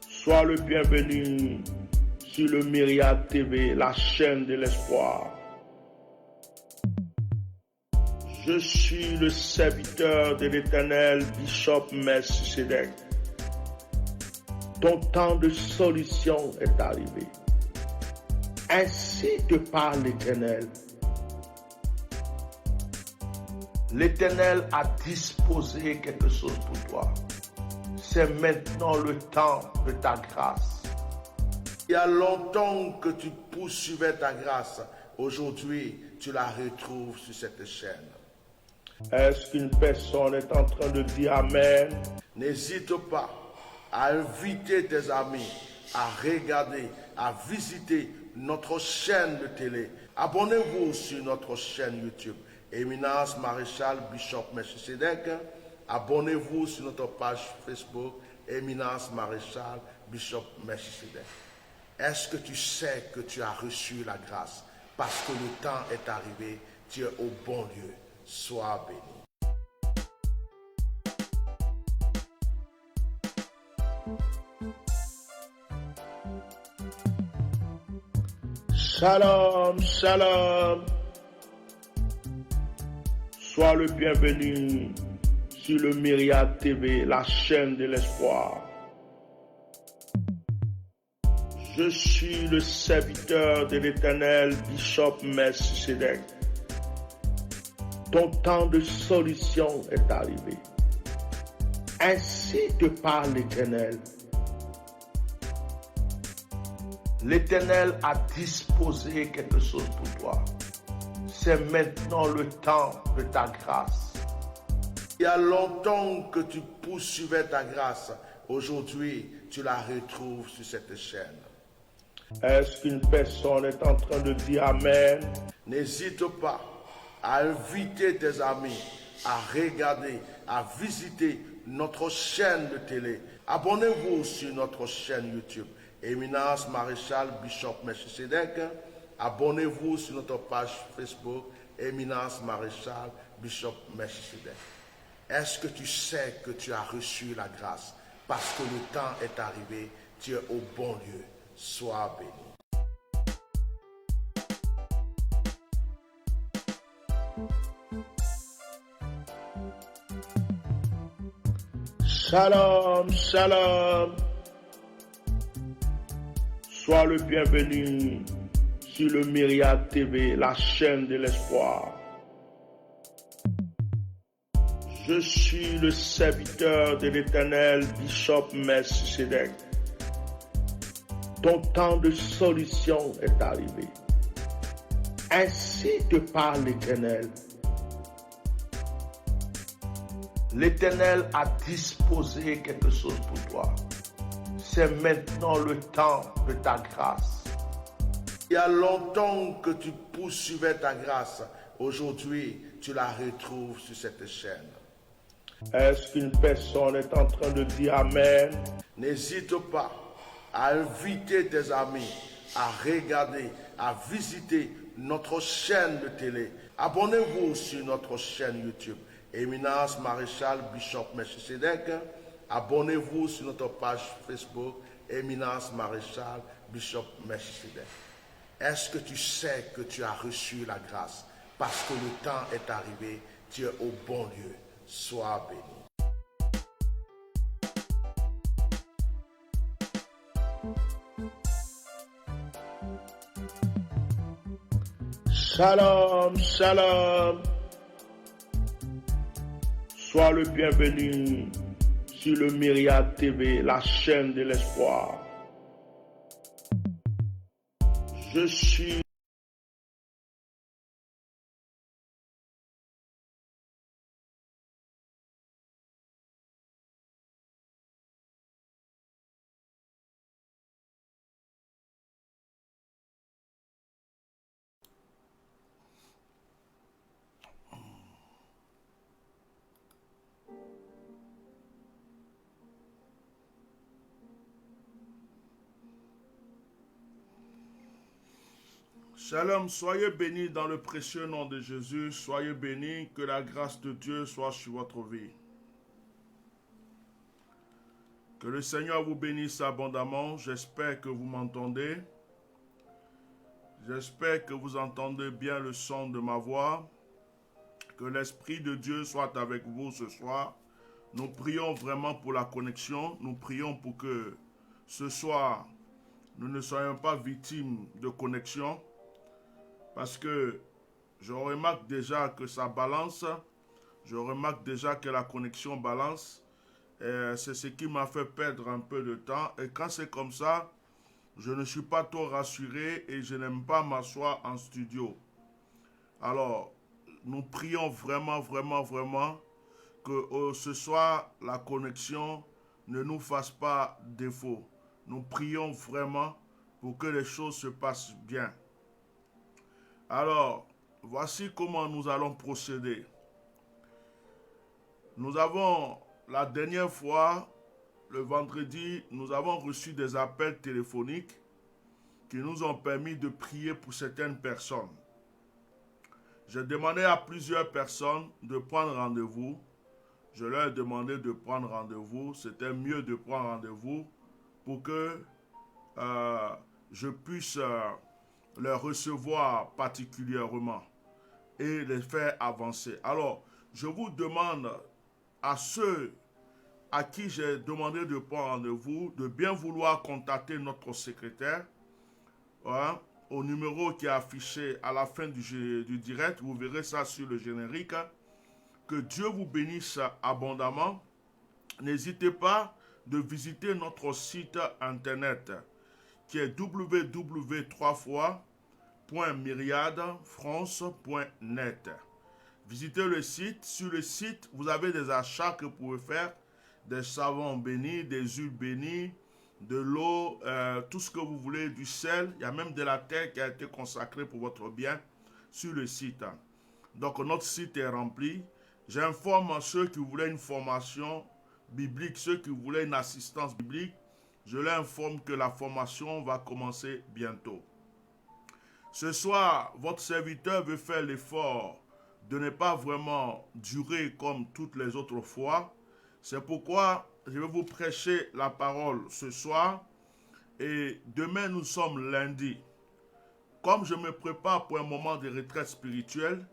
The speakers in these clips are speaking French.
Sois le bienvenu sur le Myriade TV, la chaîne de l'espoir. Je suis le serviteur de l'Éternel, Bishop Melchisedec. Ton temps de solution est arrivé. Ainsi te parle l'Éternel. L'Éternel a disposé quelque chose pour toi. C'est maintenant le temps de ta grâce. Il y a longtemps que tu poursuivais ta grâce. Aujourd'hui, tu la retrouves sur cette chaîne. Est-ce qu'une personne est en train de dire Amen? N'hésite pas à inviter tes amis à regarder, à visiter notre chaîne de télé. Abonnez-vous sur notre chaîne YouTube, Éminence Maréchal Bishop Melchisedec. Abonnez-vous sur notre page Facebook, Éminence Maréchal Bishop Melchisedec. Est-ce que tu sais que tu as reçu la grâce? Parce que le temps est arrivé, tu es au bon lieu. Sois béni. Shalom, shalom. Sois le bienvenu sur le Myriade TV, la chaîne de l'espoir. Je suis le serviteur de l'Éternel, Bishop Melchisedec. Ton temps de solution est arrivé. Ainsi te parle l'Éternel. L'Éternel a disposé quelque chose pour toi. C'est maintenant le temps de ta grâce. Il y a longtemps que tu poursuivais ta grâce. Aujourd'hui, tu la retrouves sur cette chaîne. Est-ce qu'une personne est en train de dire Amen? N'hésite pas à inviter tes amis à regarder, à visiter notre chaîne de télé. Abonnez-vous sur notre chaîne YouTube, Éminence Maréchal Bishop Melchisedec. Abonnez-vous sur notre page Facebook, Éminence Maréchal Bishop Melchisedec. Est-ce que tu sais que tu as reçu la grâce? Parce que le temps est arrivé, tu es au bon lieu. Sois béni. Shalom, shalom. Sois le bienvenu sur le Myriade TV, la chaîne de l'espoir. Je suis le serviteur de l'Éternel, Bishop Melchisedec. Ton temps de solution est arrivé. Ainsi te parle l'Éternel. L'Éternel a disposé quelque chose pour toi. C'est maintenant le temps de ta grâce. Il y a longtemps que tu poursuivais ta grâce. Aujourd'hui, tu la retrouves sur cette chaîne. Est-ce qu'une personne est en train de dire Amen? N'hésite pas à inviter tes amis à regarder, à visiter notre chaîne de télé. Abonnez-vous sur notre chaîne YouTube, Éminence Maréchal Bishop Melchisedec. Abonnez-vous sur notre page Facebook, Éminence Maréchal Bishop Melchisedec. Est-ce que tu sais que tu as reçu la grâce? Parce que le temps est arrivé, tu es au bon lieu. Sois béni. Shalom, shalom. Sois le bienvenu sur le Myriade TV, la chaîne de l'espoir. Je suis Shalom, soyez bénis dans le précieux nom de Jésus, soyez bénis, que la grâce de Dieu soit sur votre vie. Que le Seigneur vous bénisse abondamment. J'espère que vous m'entendez. J'espère que vous entendez bien le son de ma voix. Que l'Esprit de Dieu soit avec vous ce soir. Nous prions vraiment pour la connexion. Nous prions pour que ce soir, nous ne soyons pas victimes de connexion. Parce que je remarque déjà que ça balance. Je remarque déjà que la connexion balance. C'est ce qui m'a fait perdre un peu de temps. Et quand c'est comme ça, je ne suis pas trop rassuré et je n'aime pas m'asseoir en studio. Alors, nous prions vraiment que ce soir, la connexion ne nous fasse pas défaut. Nous prions vraiment pour que les choses se passent bien. Alors, voici comment nous allons procéder. Nous avons, la dernière fois, le vendredi, nous avons reçu des appels téléphoniques qui nous ont permis de prier pour certaines personnes. J'ai demandé à plusieurs personnes de prendre rendez-vous. Je leur ai demandé de prendre rendez-vous. C'était mieux de prendre rendez-vous pour que je puisse les recevoir particulièrement et les faire avancer. Alors, je vous demande à ceux à qui j'ai demandé de prendre rendez-vous, de bien vouloir contacter notre secrétaire au numéro qui est affiché à la fin du direct. Vous verrez ça sur le générique. Que Dieu vous bénisse abondamment. N'hésitez pas de visiter notre site internet qui est www.myriadefrance.net. Visitez le site. Sur le site, vous avez des achats que vous pouvez faire. Des savons bénis, des huiles bénies, de l'eau, tout ce que vous voulez, du sel. Il y a même de la terre qui a été consacrée pour votre bien sur le site. Donc notre site est rempli. J'informe ceux qui voulaient une formation biblique, ceux qui voulaient une assistance biblique. Je leur informe que la formation va commencer bientôt. Ce soir, votre serviteur veut faire l'effort de ne pas vraiment durer comme toutes les autres fois. C'est pourquoi je vais vous prêcher la parole ce soir et demain nous sommes lundi. Comme je me prépare pour un moment de retraite spirituelle,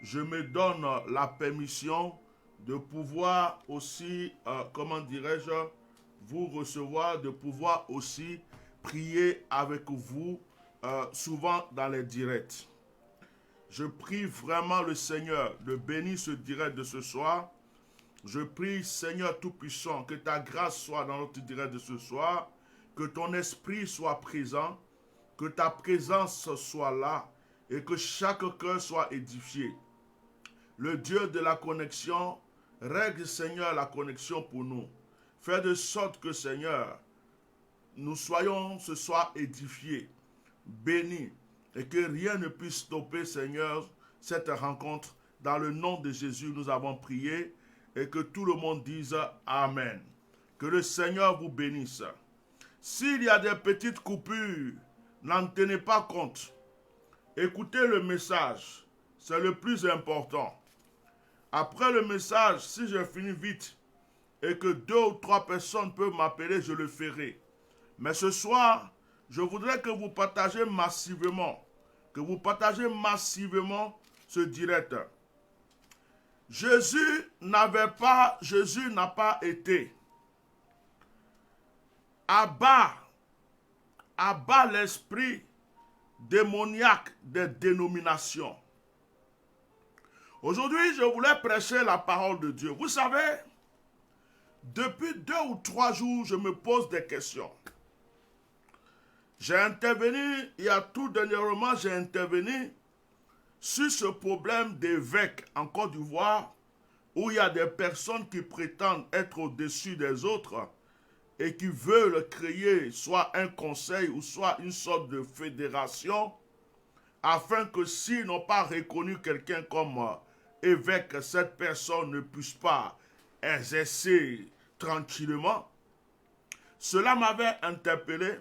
je me donne la permission de pouvoir aussi, vous recevoir, de pouvoir aussi prier avec vous souvent dans les directs. Je prie vraiment le Seigneur de bénir ce direct de ce soir. Je prie, Seigneur Tout-Puissant, que ta grâce soit dans notre direct de ce soir, que ton esprit soit présent, que ta présence soit là et que chaque cœur soit édifié. Le Dieu de la connexion, règle, Seigneur, la connexion pour nous. Fais de sorte que, Seigneur, nous soyons ce soir édifiés, bénis, et que rien ne puisse stopper, Seigneur, cette rencontre. Dans le nom de Jésus, nous avons prié et que tout le monde dise Amen. Que le Seigneur vous bénisse. S'il y a des petites coupures, n'en tenez pas compte. Écoutez le message, c'est le plus important. Après le message, si je finis vite et que 2 ou 3 personnes peuvent m'appeler, je le ferai. Mais ce soir, je voudrais que vous partagez massivement, ce direct. Jésus n'a pas été abat l'esprit démoniaque des dénominations. Aujourd'hui, je voulais prêcher la parole de Dieu. Vous savez, depuis 2 ou 3 jours, je me pose des questions. J'ai intervenu, j'ai intervenu sur ce problème d'évêques en Côte d'Ivoire, où il y a des personnes qui prétendent être au-dessus des autres et qui veulent créer soit un conseil ou soit une sorte de fédération, afin que s'ils n'ont pas reconnu quelqu'un comme évêque, cette personne ne puisse pas exercer tranquillement. Cela m'avait interpellé.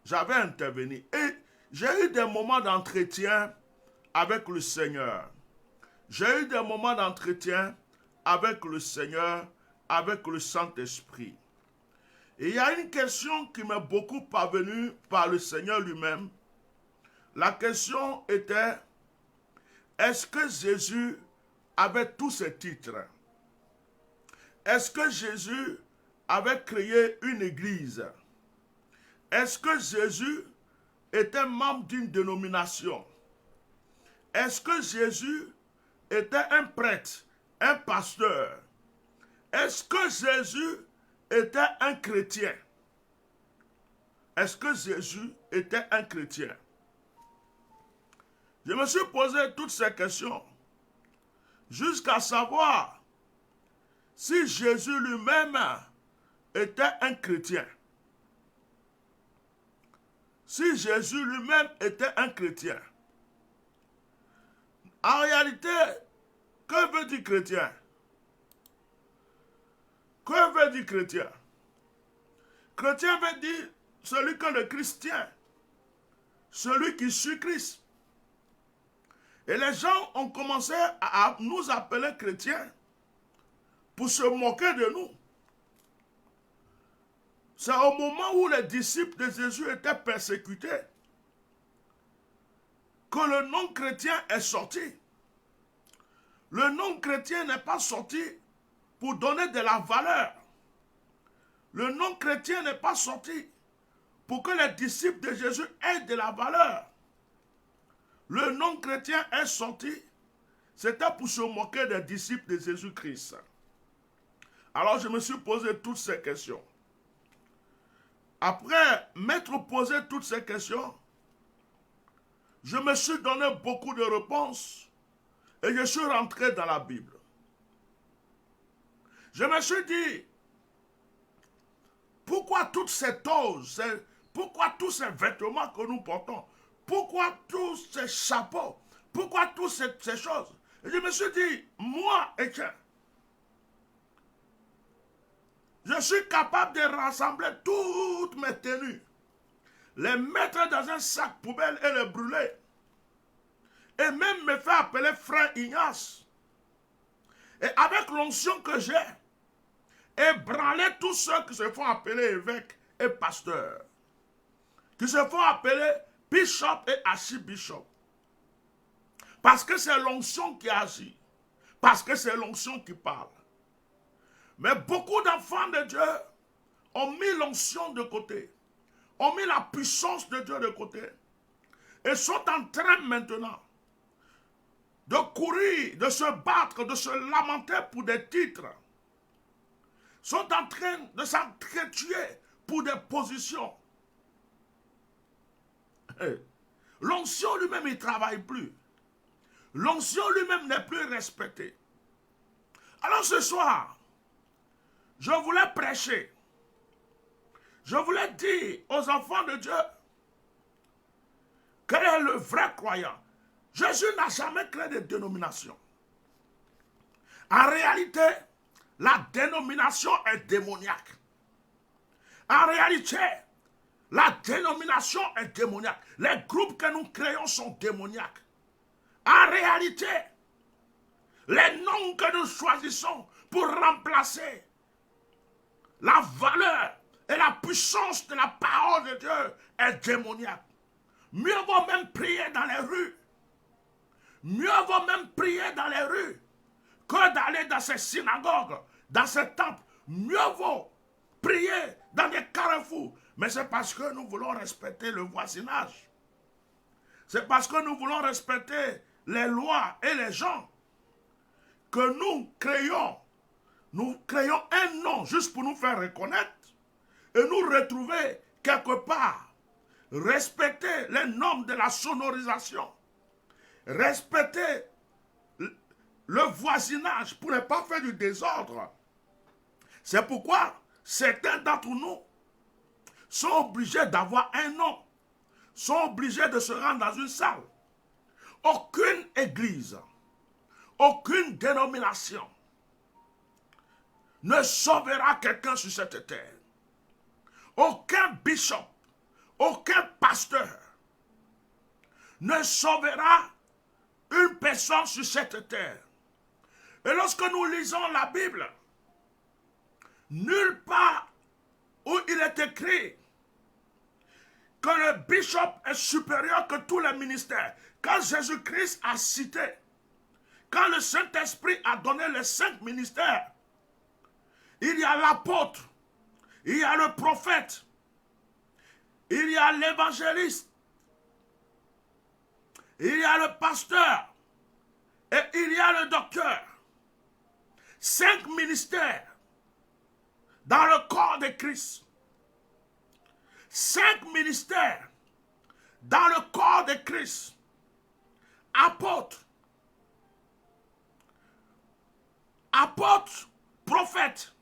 J'avais intervenu et j'ai eu des moments d'entretien avec le Seigneur. J'ai eu des moments d'entretien avec le Seigneur, avec le Saint-Esprit. Et il y a une question qui m'est beaucoup parvenue par le Seigneur lui-même. La question était, est-ce que Jésus avait tous ses titres? Est-ce que Jésus avait créé une église? Est-ce que Jésus était membre d'une dénomination? Est-ce que Jésus était un prêtre, un pasteur? Est-ce que Jésus était un chrétien? Est-ce que Jésus était un chrétien? Je me suis posé toutes ces questions jusqu'à savoir si Jésus lui-même était un chrétien. Si Jésus lui-même était un chrétien. En réalité, que veut dire chrétien? Que veut dire chrétien? Chrétien veut dire celui que le Christ tient, celui qui suit Christ. Et les gens ont commencé à nous appeler chrétiens pour se moquer de nous. C'est au moment où les disciples de Jésus étaient persécutés que le nom chrétien est sorti. Le nom chrétien n'est pas sorti pour donner de la valeur. Le nom chrétien n'est pas sorti pour que les disciples de Jésus aient de la valeur. Le nom chrétien est sorti, c'était pour se moquer des disciples de Jésus-Christ. Alors je me suis posé toutes ces questions. Après m'être posé toutes ces questions, je me suis donné beaucoup de réponses et je suis rentré dans la Bible. Je me suis dit, pourquoi toutes ces toges, pourquoi tous ces vêtements que nous portons, pourquoi tous ces chapeaux, pourquoi toutes ces choses? Et je me suis dit, moi, Étienne, je suis capable de rassembler toutes mes tenues, les mettre dans un sac poubelle et les brûler. Et même me faire appeler frère Ignace. Et avec l'onction que j'ai, ébranler tous ceux qui se font appeler évêques et pasteurs, qui se font appeler bishop et archibishop. Parce que c'est l'onction qui agit, parce que c'est l'onction qui parle. Mais beaucoup d'enfants de Dieu ont mis l'onction de côté, ont mis la puissance de Dieu de côté, et sont en train maintenant de courir, de se battre, de se lamenter pour des titres, sont en train de s'entretuer pour des positions. L'onction lui-même, il ne travaille plus. L'onction lui-même n'est plus respectée. Alors ce soir, je voulais prêcher. Je voulais dire aux enfants de Dieu quel est le vrai croyant. Jésus n'a jamais créé de dénomination. En réalité, la dénomination est démoniaque. En réalité, la dénomination est démoniaque. Les groupes que nous créons sont démoniaques. En réalité, les noms que nous choisissons pour remplacer la valeur et la puissance de la parole de Dieu est démoniaque. Mieux vaut même prier dans les rues. Mieux vaut même prier dans les rues que d'aller dans ces synagogues, dans ces temples. Mieux vaut prier dans des carrefours. Mais c'est parce que nous voulons respecter le voisinage. C'est parce que nous voulons respecter les lois et les gens que nous créons un nom juste pour nous faire reconnaître et nous retrouver quelque part. Respecter les normes de la sonorisation. Respecter le voisinage pour ne pas faire du désordre. C'est pourquoi certains d'entre nous sont obligés d'avoir un nom, sont obligés de se rendre dans une salle. Aucune église, aucune dénomination ne sauvera quelqu'un sur cette terre. Aucun bishop, aucun pasteur ne sauvera une personne sur cette terre. Et lorsque nous lisons la Bible, nulle part où écrit que le bishop est supérieur que tous les ministères. Quand Jésus-Christ a cité, quand le Saint-Esprit a donné les 5 ministères, il y a l'apôtre, il y a le prophète, il y a l'évangéliste, il y a le pasteur et il y a le docteur. 5 ministères dans le corps de Christ. 5 ministères dans le corps de Christ. Apôtre, prophète,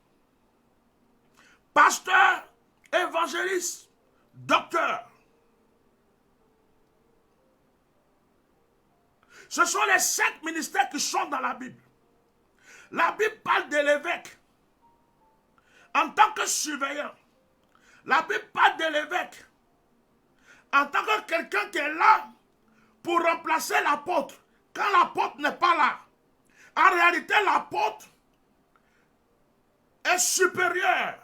pasteur, évangéliste, docteur. Ce sont les 5 ministères qui sont dans la Bible. La Bible parle de l'évêque en tant que surveillant. La Bible parle de l'évêque en tant que quelqu'un qui est là pour remplacer l'apôtre quand l'apôtre n'est pas là. En réalité, l'apôtre est supérieur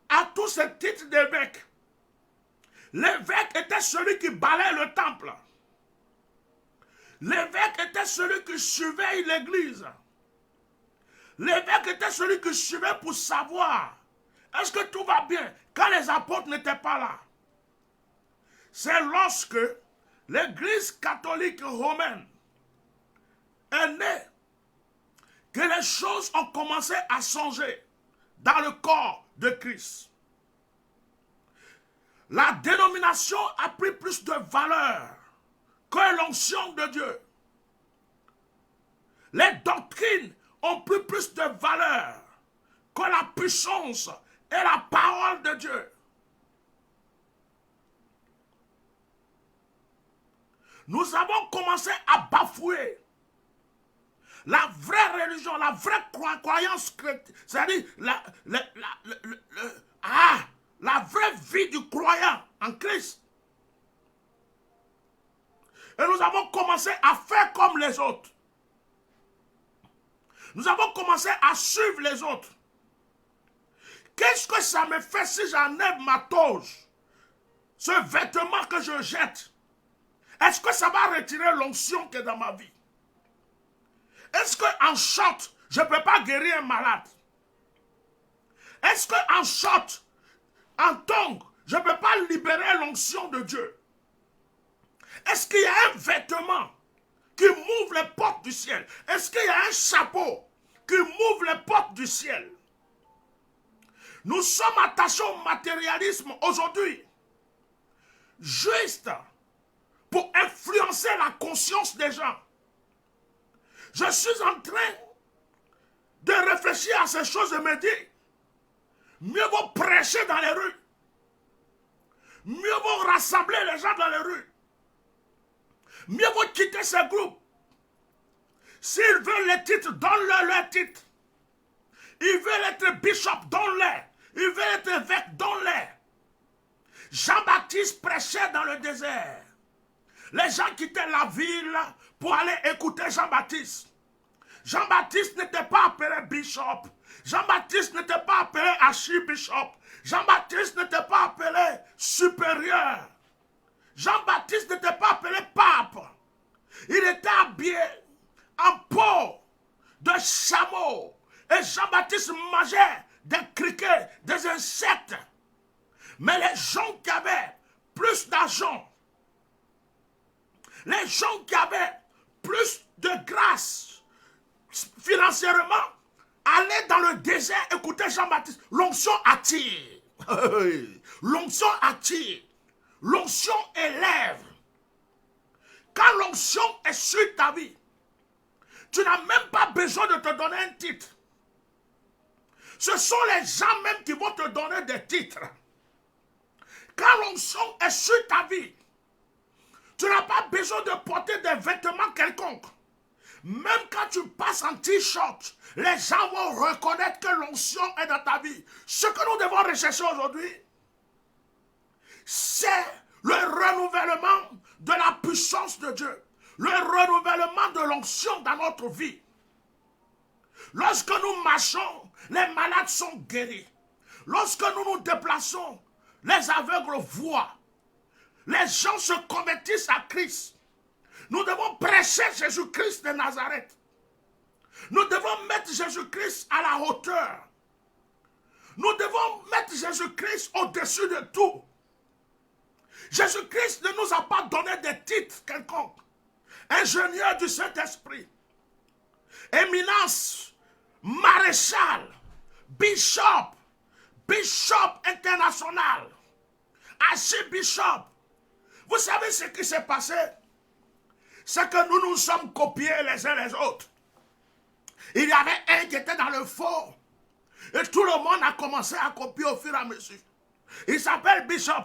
à tous ces titres d'évêque. L'évêque était celui qui balaye le temple. L'évêque était celui qui surveille l'église. L'évêque était celui qui suivait pour savoir est-ce que tout va bien quand les apôtres n'étaient pas là. C'est lorsque l'église catholique romaine est née que les choses ont commencé à changer dans le corps de Christ. La dénomination a pris plus de valeur que l'onction de Dieu. Les doctrines ont pris plus de valeur que la puissance et la parole de Dieu. Nous avons commencé à bafouer la vraie religion, la vraie croyance chrétienne, c'est-à-dire la vraie vie du croyant en Christ. Et nous avons commencé à faire comme les autres. Nous avons commencé à suivre les autres. Qu'est-ce que ça me fait si j'enlève ma toge, ce vêtement que je jette? Est-ce que ça va retirer l'onction qui est dans ma vie? Est-ce qu'en short, je ne peux pas guérir un malade? Est-ce qu'en short, en tongue, je ne peux pas libérer l'onction de Dieu? Est-ce qu'il y a un vêtement qui m'ouvre les portes du ciel? Est-ce qu'il y a un chapeau qui m'ouvre les portes du ciel? Nous sommes attachés au matérialisme aujourd'hui, juste pour influencer la conscience des gens. Je suis en train de réfléchir à ces choses et me dire, mieux vaut prêcher dans les rues, mieux vaut rassembler les gens dans les rues, mieux vaut quitter ces groupes. S'ils veulent les titres, donne-leur les titres. Ils veulent être bishop, donne-les. Ils veulent être évêque, donne-les. Jean-Baptiste prêchait dans le désert. Les gens quittaient la ville pour aller écouter Jean-Baptiste. Jean-Baptiste n'était pas appelé bishop. Jean-Baptiste n'était pas appelé archibishop. Jean-Baptiste n'était pas appelé supérieur. Jean-Baptiste n'était pas appelé pape. Il était habillé en peau de chameau. Et Jean-Baptiste mangeait des criquets, des insectes. Mais les gens qui avaient plus d'argent, les gens qui avaient plus de grâce financièrement, allaient dans le désert écouter Jean-Baptiste. L'onction attire. L'onction attire. L'onction élève. Quand l'onction est sur ta vie, tu n'as même pas besoin de te donner un titre. Ce sont les gens même qui vont te donner des titres. Quand l'onction est sur ta vie, tu n'as pas besoin de porter des vêtements quelconques. Même quand tu passes en t-shirt, les gens vont reconnaître que l'onction est dans ta vie. Ce que nous devons rechercher aujourd'hui, c'est le renouvellement de la puissance de Dieu. Le renouvellement de l'onction dans notre vie. Lorsque nous marchons, les malades sont guéris. Lorsque nous nous déplaçons, les aveugles voient. Les gens se convertissent à Christ. Nous devons prêcher Jésus-Christ de Nazareth. Nous devons mettre Jésus-Christ à la hauteur. Nous devons mettre Jésus-Christ au-dessus de tout. Jésus-Christ ne nous a pas donné des titres quelconques. Ingénieur du Saint-Esprit, éminence, maréchal, bishop international, archibishop. Vous savez ce qui s'est passé? C'est que nous nous sommes copiés les uns les autres. Il y avait un qui était dans le faux. Et tout le monde a commencé à copier au fur et à mesure. Il s'appelle Bishop.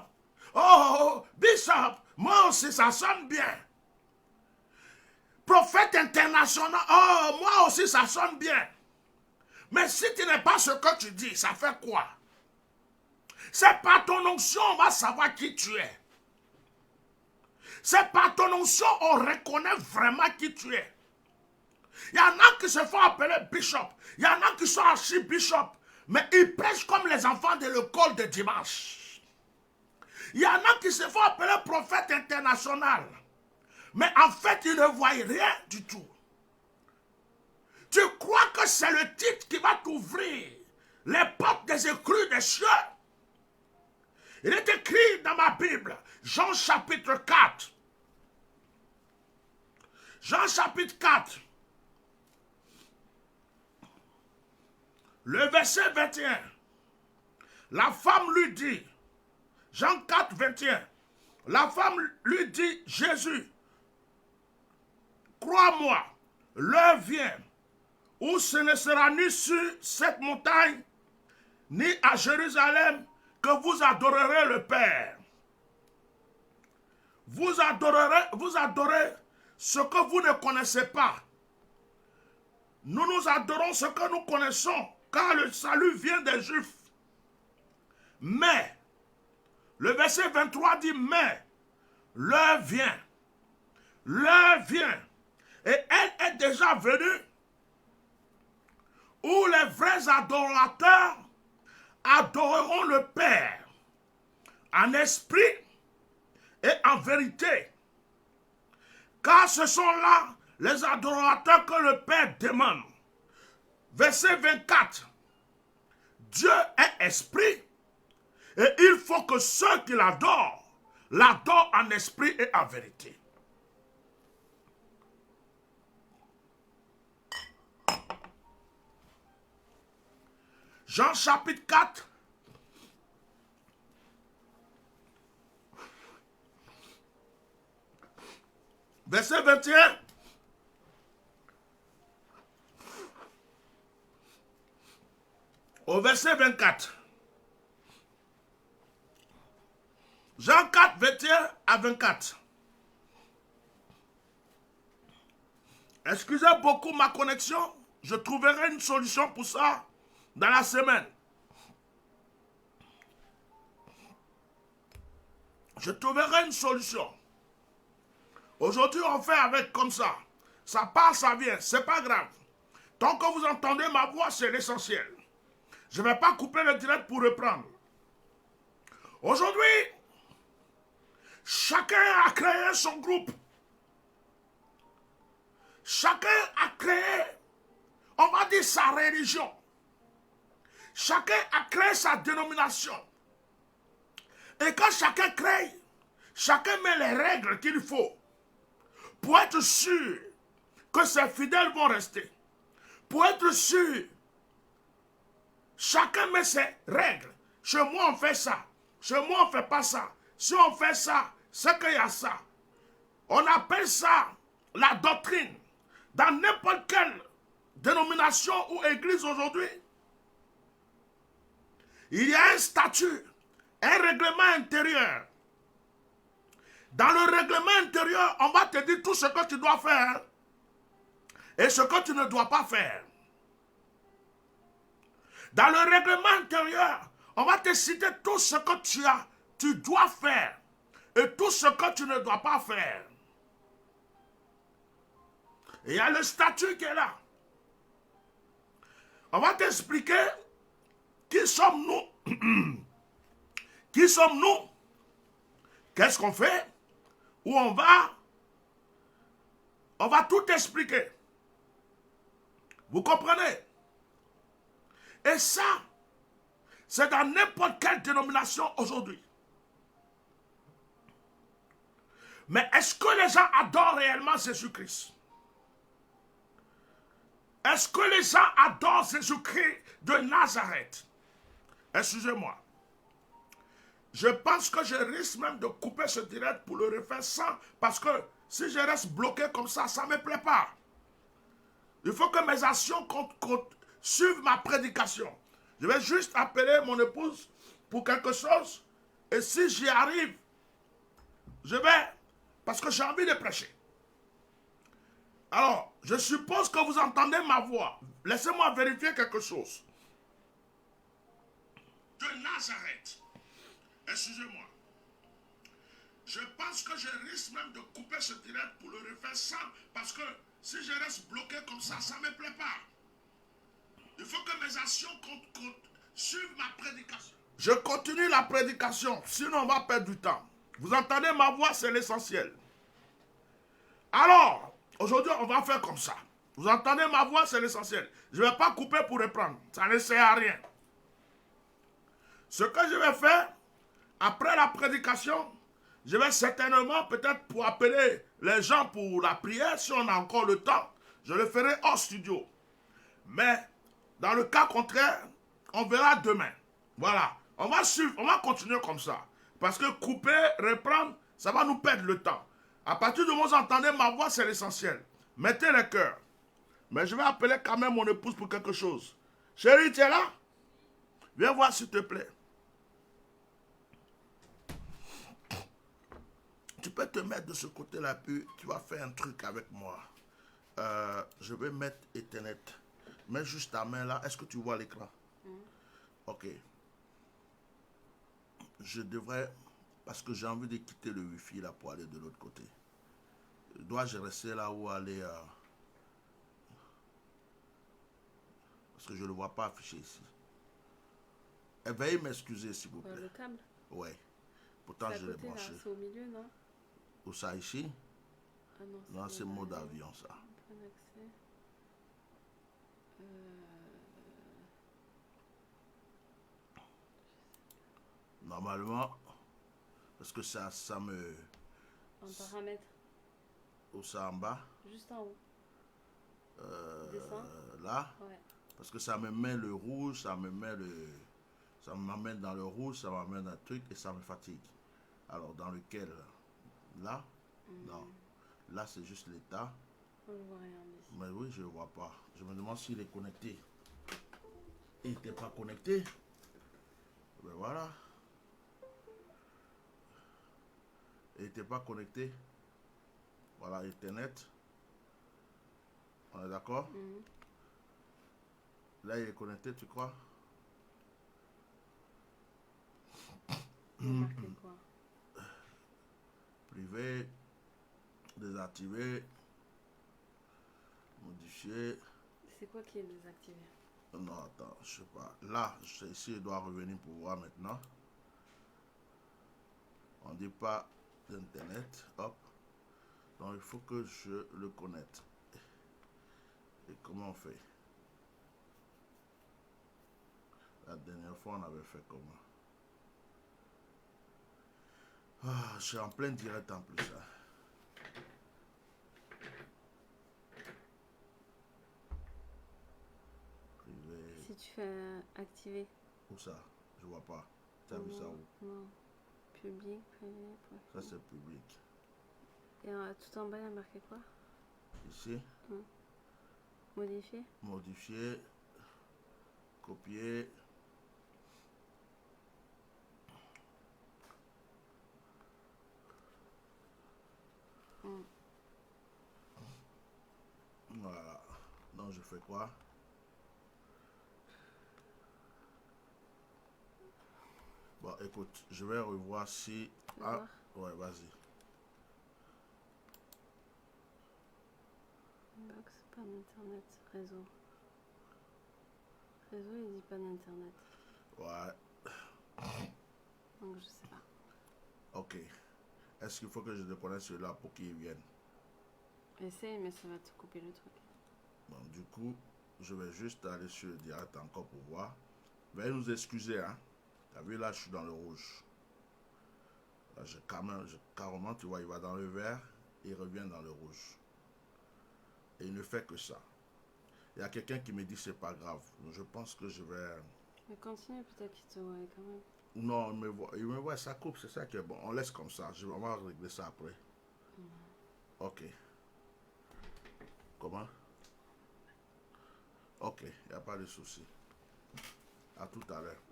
Oh, Bishop, moi aussi ça sonne bien. Prophète international, oh, moi aussi ça sonne bien. Mais si tu n'es pas ce que tu dis, ça fait quoi? C'est par ton onction, on va savoir qui tu es. C'est par ton onction, on reconnaît vraiment qui tu es. Il y en a qui se font appeler bishop, il y en a qui sont archibishop, mais ils prêchent comme les enfants de l'école de dimanche. Il y en a qui se font appeler prophète international, mais en fait, ils ne voient rien du tout. Tu crois que c'est le titre qui va t'ouvrir les portes des écrues des cieux? Il est écrit dans ma Bible, Jean chapitre 4. Jean chapitre 4. Le verset 21. La femme lui dit, Jean 4, 21. La femme lui dit, Jésus, crois-moi, l'heure vient où ce ne sera ni sur cette montagne, ni à Jérusalem, que vous adorerez le Père. Vous adorez ce que vous ne connaissez pas. Nous adorons ce que nous connaissons, car le salut vient des Juifs. Mais, le verset 23 dit, mais, l'heure vient, et elle est déjà venue, où les vrais adorateurs adoreront le Père en esprit et en vérité. Car ce sont là les adorateurs que le Père demande. Verset 24. Dieu est esprit et il faut que ceux qui l'adorent en esprit et en vérité. Jean chapitre 4. Verset 21. Au verset 24. Jean 4, 21 à 24. Excusez beaucoup ma connexion. Je trouverai une solution pour ça dans la semaine. Je trouverai une solution. Aujourd'hui, on fait avec comme ça. Ça part, ça vient. C'est pas grave. Tant que vous entendez ma voix, c'est l'essentiel. Je ne vais pas couper le direct pour reprendre. Aujourd'hui, chacun a créé son groupe. Chacun a créé, on va dire, sa religion. Chacun a créé sa dénomination. Et quand chacun crée, chacun met les règles qu'il faut pour être sûr que ses fidèles vont rester. Pour être sûr, chacun met ses règles. Chez moi, on fait ça. Chez moi, on ne fait pas ça. Si on fait ça, c'est qu'il y a ça. On appelle ça la doctrine. Dans n'importe quelle dénomination ou église aujourd'hui, il y a un statut, un règlement intérieur. Dans le règlement intérieur, on va te dire tout ce que tu dois faire et ce que tu ne dois pas faire. Dans le règlement intérieur, on va te citer tout ce que tu dois faire et tout ce que tu ne dois pas faire. Et il y a le statut qui est là. On va t'expliquer qui sommes-nous Qui sommes-nous? Qu'est-ce qu'on fait? Où on va? On va tout expliquer. Vous comprenez? Et ça, c'est dans n'importe quelle dénomination aujourd'hui. Mais est-ce que les gens adorent réellement Jésus-Christ? Est-ce que les gens adorent Jésus-Christ de Nazareth? Excusez-moi. Je pense que je risque même de couper ce direct pour le refaire sans, parce que si je reste bloqué comme ça ne me plaît pas. Il faut que mes actions suivent ma prédication. Je vais juste appeler mon épouse pour quelque chose. Et si j'y arrive, je vais, parce que j'ai envie de prêcher. Alors, je suppose que vous entendez ma voix. Laissez-moi vérifier quelque chose. De Nazareth. Excusez-moi. Je pense que je risque même de couper ce direct pour le refaire sans, parce que si je reste bloqué comme ça ne me plaît pas. Il faut que mes actions suivent ma prédication. Je continue la prédication, sinon on va perdre du temps. Vous entendez ma voix, c'est l'essentiel. Alors, aujourd'hui, on va faire comme ça. Vous entendez ma voix, c'est l'essentiel. Je ne vais pas couper pour reprendre. Ça ne sert à rien. Ce que je vais faire, après la prédication, je vais certainement, peut-être pour appeler les gens pour la prière, si on a encore le temps, je le ferai hors studio. Mais, dans le cas contraire, on verra demain. Voilà. On va suivre, on va continuer comme ça. Parce que couper, reprendre, ça va nous perdre le temps. À partir du moment où vous entendez ma voix, c'est l'essentiel. Mettez le cœur. Mais je vais appeler quand même mon épouse pour quelque chose. Chérie, tu es là? Viens voir s'il te plaît. Tu peux te mettre de ce côté-là, puis tu vas faire un truc avec moi. Je vais mettre Ethernet. Mets juste ta main là. Est-ce que tu vois l'écran? Ok. Je devrais, parce que j'ai envie de quitter le Wi-Fi là pour aller de l'autre côté. Dois-je rester là ou aller... parce que je ne le vois pas affiché ici. Veuillez m'excuser s'il vous plaît. Le câble? Ouais. Pourtant je l'ai branché. C'est au milieu, non? Où ça ici? Ah non, non, c'est mode avion ça. Point d'accès. Normalement, parce que ça me... En paramètres. Où ça en bas? Juste en haut. Descends. Là? Ouais. Parce que ça me met le rouge, ça me met le... Ça m'amène dans le rouge, ça m'amène un truc et ça me fatigue. Alors dans lequel? Là? Non. Là c'est juste l'état. On ne voit rien ici. Mais oui, je ne le vois pas. Je me demande s'il est connecté. Il n'était pas connecté. Ben voilà. Il n'était pas connecté. Voilà, Internet. On est d'accord? Là, il est connecté, tu crois? Marqué quoi? Privé. Désactivé. Modifié. C'est quoi qui est désactivé? Non, attends, je sais pas. Là, ici, il doit revenir pour voir maintenant. On ne dit pas d'internet. Hop. Donc, il faut que je le connecte. Et comment on fait? La dernière fois, on avait fait comment? Ah, je suis en plein direct en plus. Hein. Privé. Si tu fais activer. Où ça? Je vois pas. Tu as vu ça où? Non. Public, privé. Ça, c'est public. Et tout en bas, il y a marqué quoi? Ici. Modifier. Modifier. Copier. Voilà. Donc, je fais quoi? Bon, écoute, je vais revoir si... Ah, ouais, vas-y. Box, pas d'internet, réseau. Réseau, il dit pas d'internet. Ouais. Ok. Est-ce qu'il faut que je déconnecte celui-là pour qu'il vienne? Essaye, mais ça va te couper le truc. Bon, du coup, je vais juste aller sur le direct encore pour voir. Veuillez nous excuser, hein. T'as vu, là, je suis dans le rouge. Là, carrément, tu vois, il va dans le vert et il revient dans le rouge. Et il ne fait que ça. Il y a quelqu'un qui me dit c'est pas grave. Je pense que je vais... Mais continue, peut-être qu'il te voit quand même. Non, il me voit, ça coupe, c'est ça qui est bon. On laisse comme ça. On va régler ça après. Ok. Comment? Ok, il n'y a pas de souci. À tout à l'heure.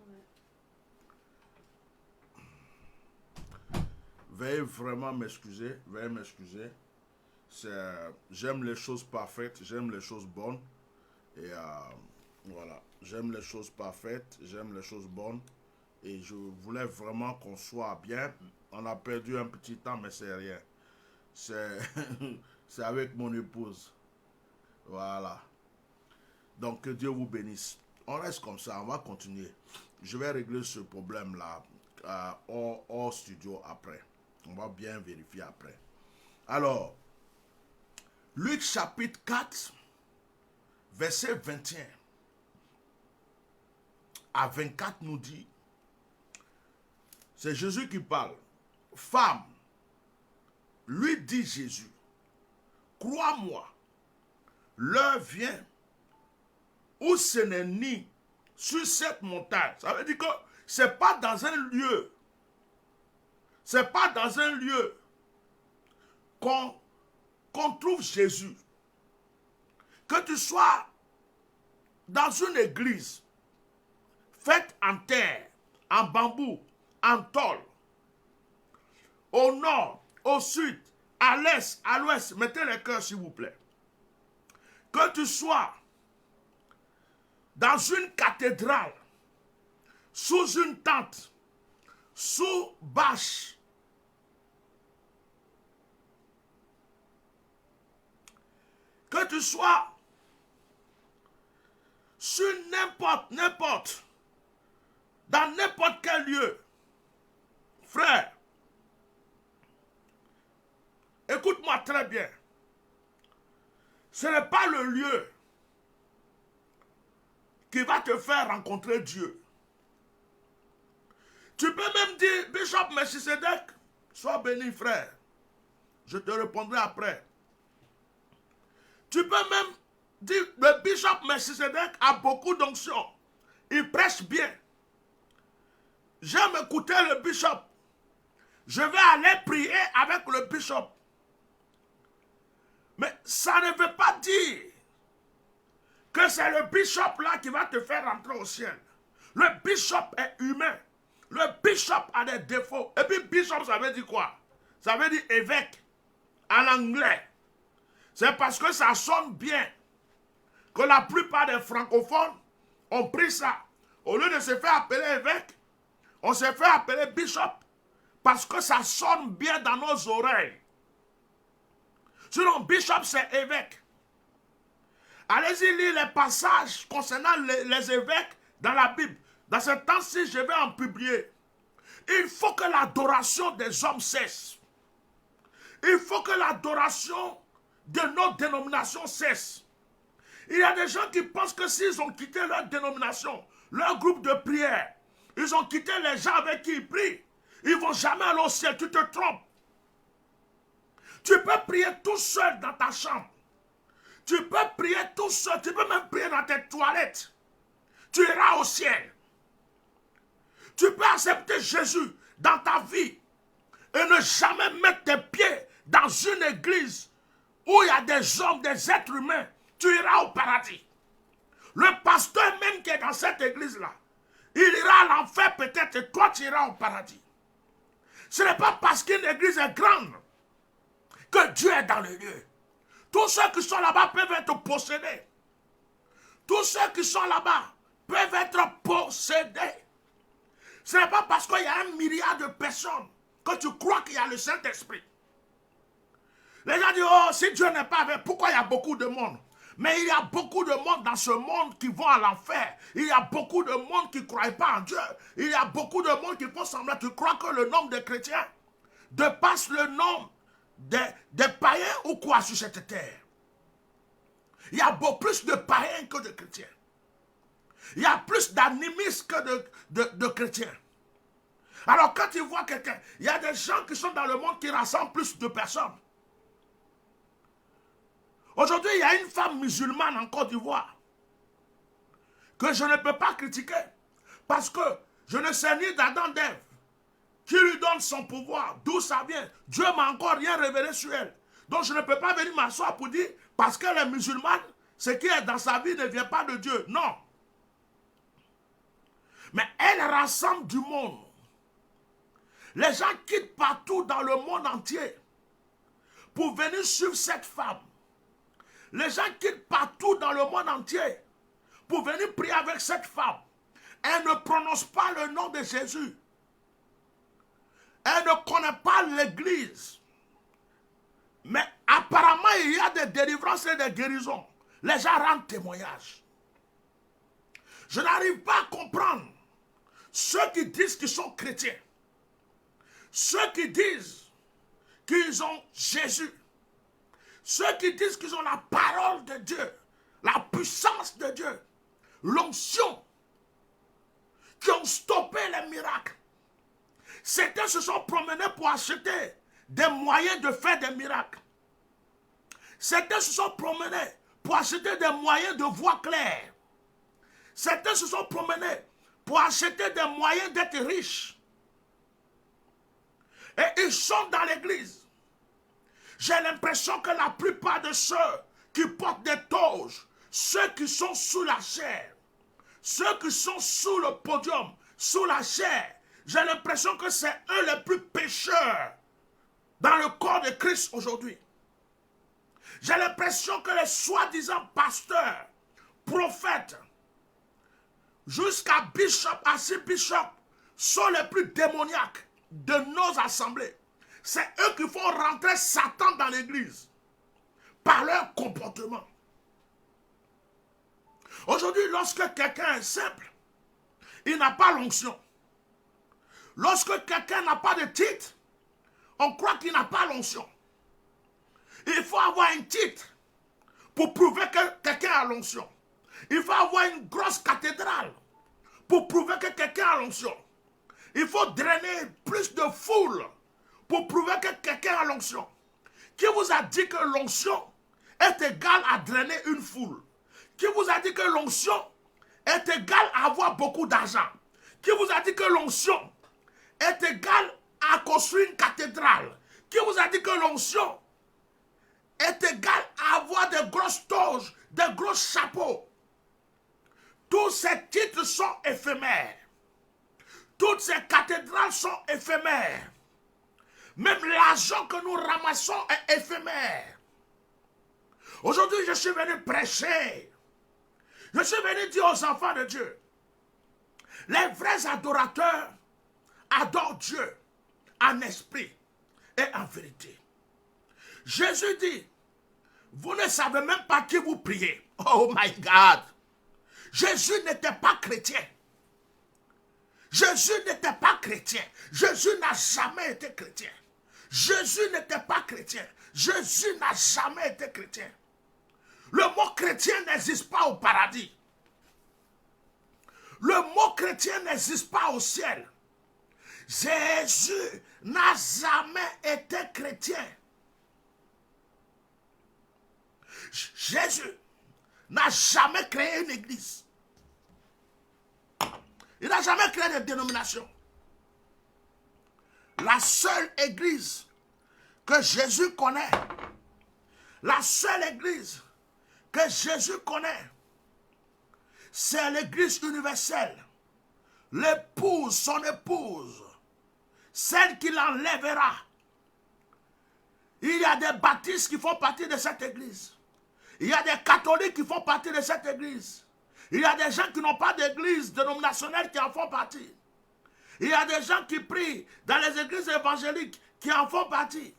Ouais. Veuillez vraiment m'excuser. Veuillez m'excuser. J'aime les choses parfaites. J'aime les choses bonnes. Et voilà. J'aime les choses parfaites. J'aime les choses bonnes. Et je voulais vraiment qu'on soit bien. On a perdu un petit temps, mais c'est rien. C'est avec mon épouse. Voilà. Donc, que Dieu vous bénisse. On reste comme ça, on va continuer. Je vais régler ce problème-là hors studio après. On va bien vérifier après. Alors, Luc chapitre 4, verset 21 à 24 nous dit, c'est Jésus qui parle. Femme, lui dit Jésus, crois-moi, l'heure vient où ce n'est ni sur cette montagne. Ça veut dire que ce n'est pas dans un lieu. C'est pas dans un lieu qu'on trouve Jésus. Que tu sois dans une église faite en terre, en bambou, en tôle, au nord, au sud, à l'est, à l'ouest, mettez les cœurs s'il vous plaît. Que tu sois dans une cathédrale, sous une tente, sous bâche, que tu sois sur n'importe, dans n'importe quel lieu, frère, écoute-moi très bien, ce n'est pas le lieu qui va te faire rencontrer Dieu. Tu peux même dire, Bishop Melchisedec, sois béni frère, je te répondrai après. Tu peux même dire, le Bishop Melchisedec a beaucoup d'onction, il prêche bien. J'aime écouter le Bishop, je vais aller prier avec le Bishop. Mais ça ne veut pas dire que c'est le bishop là qui va te faire rentrer au ciel. Le bishop est humain. Le bishop a des défauts. Et puis bishop, ça veut dire quoi? Ça veut dire évêque en anglais. C'est parce que ça sonne bien que la plupart des francophones ont pris ça. Au lieu de se faire appeler évêque, on se fait appeler bishop parce que ça sonne bien dans nos oreilles. Sinon, bishop, c'est évêque. Allez-y lire les passages concernant les évêques dans la Bible. Dans ce temps-ci, je vais en publier. Il faut que l'adoration des hommes cesse. Il faut que l'adoration de notre dénomination cesse. Il y a des gens qui pensent que s'ils ont quitté leur dénomination, leur groupe de prière, ils ont quitté les gens avec qui ils prient, ils ne vont jamais aller au ciel. Tu te trompes. Tu peux prier tout seul dans ta chambre. Tu peux prier tout seul. Tu peux même prier dans tes toilettes. Tu iras au ciel. Tu peux accepter Jésus dans ta vie et ne jamais mettre tes pieds dans une église où il y a des hommes, des êtres humains. Tu iras au paradis. Le pasteur même qui est dans cette église-là, il ira à l'enfer peut-être et toi tu iras au paradis. Ce n'est pas parce qu'une église est grande que Dieu est dans le lieu. Tous ceux qui sont là-bas peuvent être possédés. Tous ceux qui sont là-bas peuvent être possédés. Ce n'est pas parce qu'il y a 1 milliard de personnes que tu crois qu'il y a le Saint-Esprit. Les gens disent, oh, si Dieu n'est pas avec, pourquoi il y a beaucoup de monde? Mais il y a beaucoup de monde dans ce monde qui vont à l'enfer. Il y a beaucoup de monde qui ne croient pas en Dieu. Il y a beaucoup de monde qui font semblant. Tu crois que le nombre de chrétiens dépasse le nombre des païens ou quoi sur cette terre. Il y a beaucoup plus de païens que de chrétiens. Il y a plus d'animistes que de chrétiens. Alors quand tu vois quelqu'un, il y a des gens qui sont dans le monde qui rassemblent plus de personnes. Aujourd'hui, il y a une femme musulmane en Côte d'Ivoire que je ne peux pas critiquer parce que je ne sais ni d'Adam d'Ève qui lui donne son pouvoir, d'où ça vient. Dieu m'a encore rien révélé sur elle. Donc je ne peux pas venir m'asseoir pour dire parce qu'elle est musulmane, ce qui est dans sa vie ne vient pas de Dieu. Non. Mais elle rassemble du monde. Les gens quittent partout dans le monde entier pour venir suivre cette femme. Les gens quittent partout dans le monde entier pour venir prier avec cette femme. Elle ne prononce pas le nom de Jésus. Elle ne connaît pas l'église. Mais apparemment, il y a des délivrances et des guérisons. Les gens rendent témoignage. Je n'arrive pas à comprendre ceux qui disent qu'ils sont chrétiens. Ceux qui disent qu'ils ont Jésus. Ceux qui disent qu'ils ont la parole de Dieu, la puissance de Dieu, l'onction, qui ont stoppé les miracles. Certains se sont promenés pour acheter des moyens de faire des miracles. Certains se sont promenés pour acheter des moyens de voir clair. Certains se sont promenés pour acheter des moyens d'être riches. Et ils sont dans l'église. J'ai l'impression que la plupart de ceux qui portent des toges, ceux qui sont sous la chair, ceux qui sont sous le podium, sous la chair, j'ai l'impression que c'est eux les plus pécheurs dans le corps de Christ aujourd'hui. J'ai l'impression que les soi-disant pasteurs, prophètes, jusqu'à bishop, archbishop, sont les plus démoniaques de nos assemblées. C'est eux qui font rentrer Satan dans l'église par leur comportement. Aujourd'hui, lorsque quelqu'un est simple, il n'a pas l'onction. Lorsque quelqu'un n'a pas de titre, on croit qu'il n'a pas l'onction. Il faut avoir un titre pour prouver que quelqu'un a l'onction. Il faut avoir une grosse cathédrale pour prouver que quelqu'un a l'onction. Il faut drainer plus de foule pour prouver que quelqu'un a l'onction. Qui vous a dit que l'onction est égale à drainer une foule? Qui vous a dit que l'onction est égale à avoir beaucoup d'argent? Qui vous a dit que l'onction est égale à construire une cathédrale? Qui vous a dit que l'onction est égale à avoir des grosses toges, des gros chapeaux? Tous ces titres sont éphémères. Toutes ces cathédrales sont éphémères. Même l'argent que nous ramassons est éphémère. Aujourd'hui, je suis venu prêcher. Je suis venu dire aux enfants de Dieu, les vrais adorateurs adorent Dieu en esprit et en vérité. Jésus dit, vous ne savez même pas qui vous priez. Oh my God! Jésus n'était pas chrétien. Jésus n'était pas chrétien. Jésus n'a jamais été chrétien. Jésus n'était pas chrétien. Jésus n'a jamais été chrétien. Le mot chrétien n'existe pas au paradis. Le mot chrétien n'existe pas au ciel. Jésus n'a jamais été chrétien. Jésus n'a jamais créé une église. Il n'a jamais créé de dénomination. La seule église que Jésus connaît, la seule église que Jésus connaît, c'est l'église universelle. L'épouse, son épouse, celle qui l'enlèvera. Il y a des baptistes qui font partie de cette église. Il y a des catholiques qui font partie de cette église. Il y a des gens qui n'ont pas d'église dénominationnelle qui en font partie. Il y a des gens qui prient dans les églises évangéliques qui en font partie.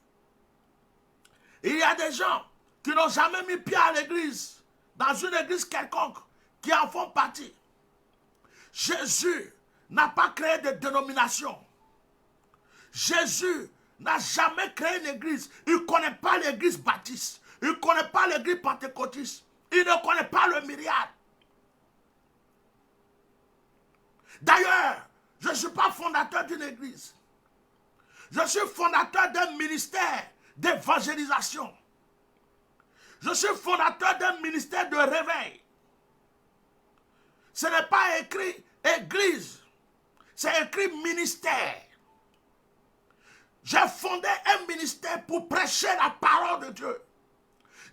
Il y a des gens qui n'ont jamais mis pied à l'église, dans une église quelconque, qui en font partie. Jésus n'a pas créé de dénomination. Jésus n'a jamais créé une église. Il ne connaît pas l'église baptiste. Il ne connaît pas l'église pentecôtiste. Il ne connaît pas le myriade. D'ailleurs, je ne suis pas fondateur d'une église. Je suis fondateur d'un ministère d'évangélisation. Je suis fondateur d'un ministère de réveil. Ce n'est pas écrit église, c'est écrit ministère. J'ai fondé un ministère pour prêcher la parole de Dieu.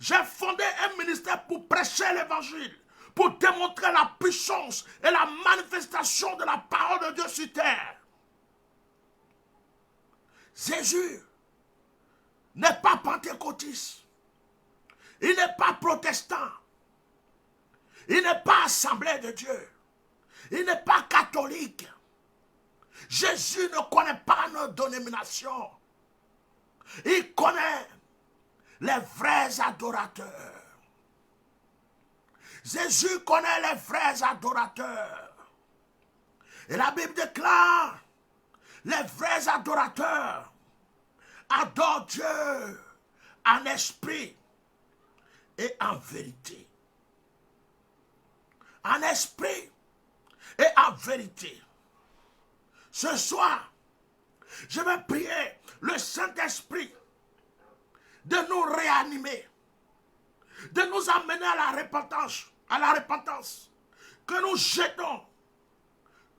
J'ai fondé un ministère pour prêcher l'évangile, pour démontrer la puissance et la manifestation de la parole de Dieu sur terre. Jésus n'est pas pentecôtiste. Il n'est pas protestant. Il n'est pas assemblée de Dieu. Il n'est pas catholique. Jésus ne connaît pas nos dénominations. Il connaît les vrais adorateurs. Jésus connaît les vrais adorateurs. Et la Bible déclare, les vrais adorateurs adorent Dieu en esprit et en vérité. En esprit et en vérité. Ce soir, je vais prier le Saint-Esprit de nous réanimer, de nous amener à la repentance, que nous jetons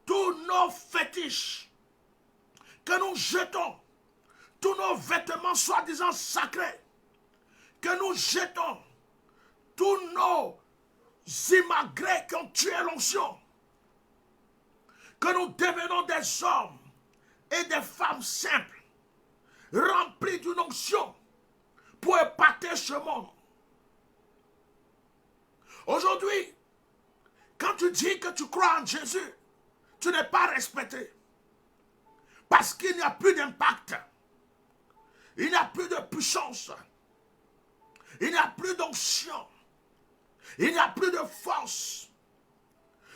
tous nos fétiches, que nous jetons tous nos vêtements soi-disant sacrés, que nous jetons tous nos immigrés qui ont tué l'onction, que nous devenons des hommes et des femmes simples, remplis d'une onction pour épater ce monde. Aujourd'hui, quand tu dis que tu crois en Jésus, tu n'es pas respecté. Parce qu'il n'y a plus d'impact. Il n'y a plus de puissance. Il n'y a plus d'onction. Il n'y a plus de force.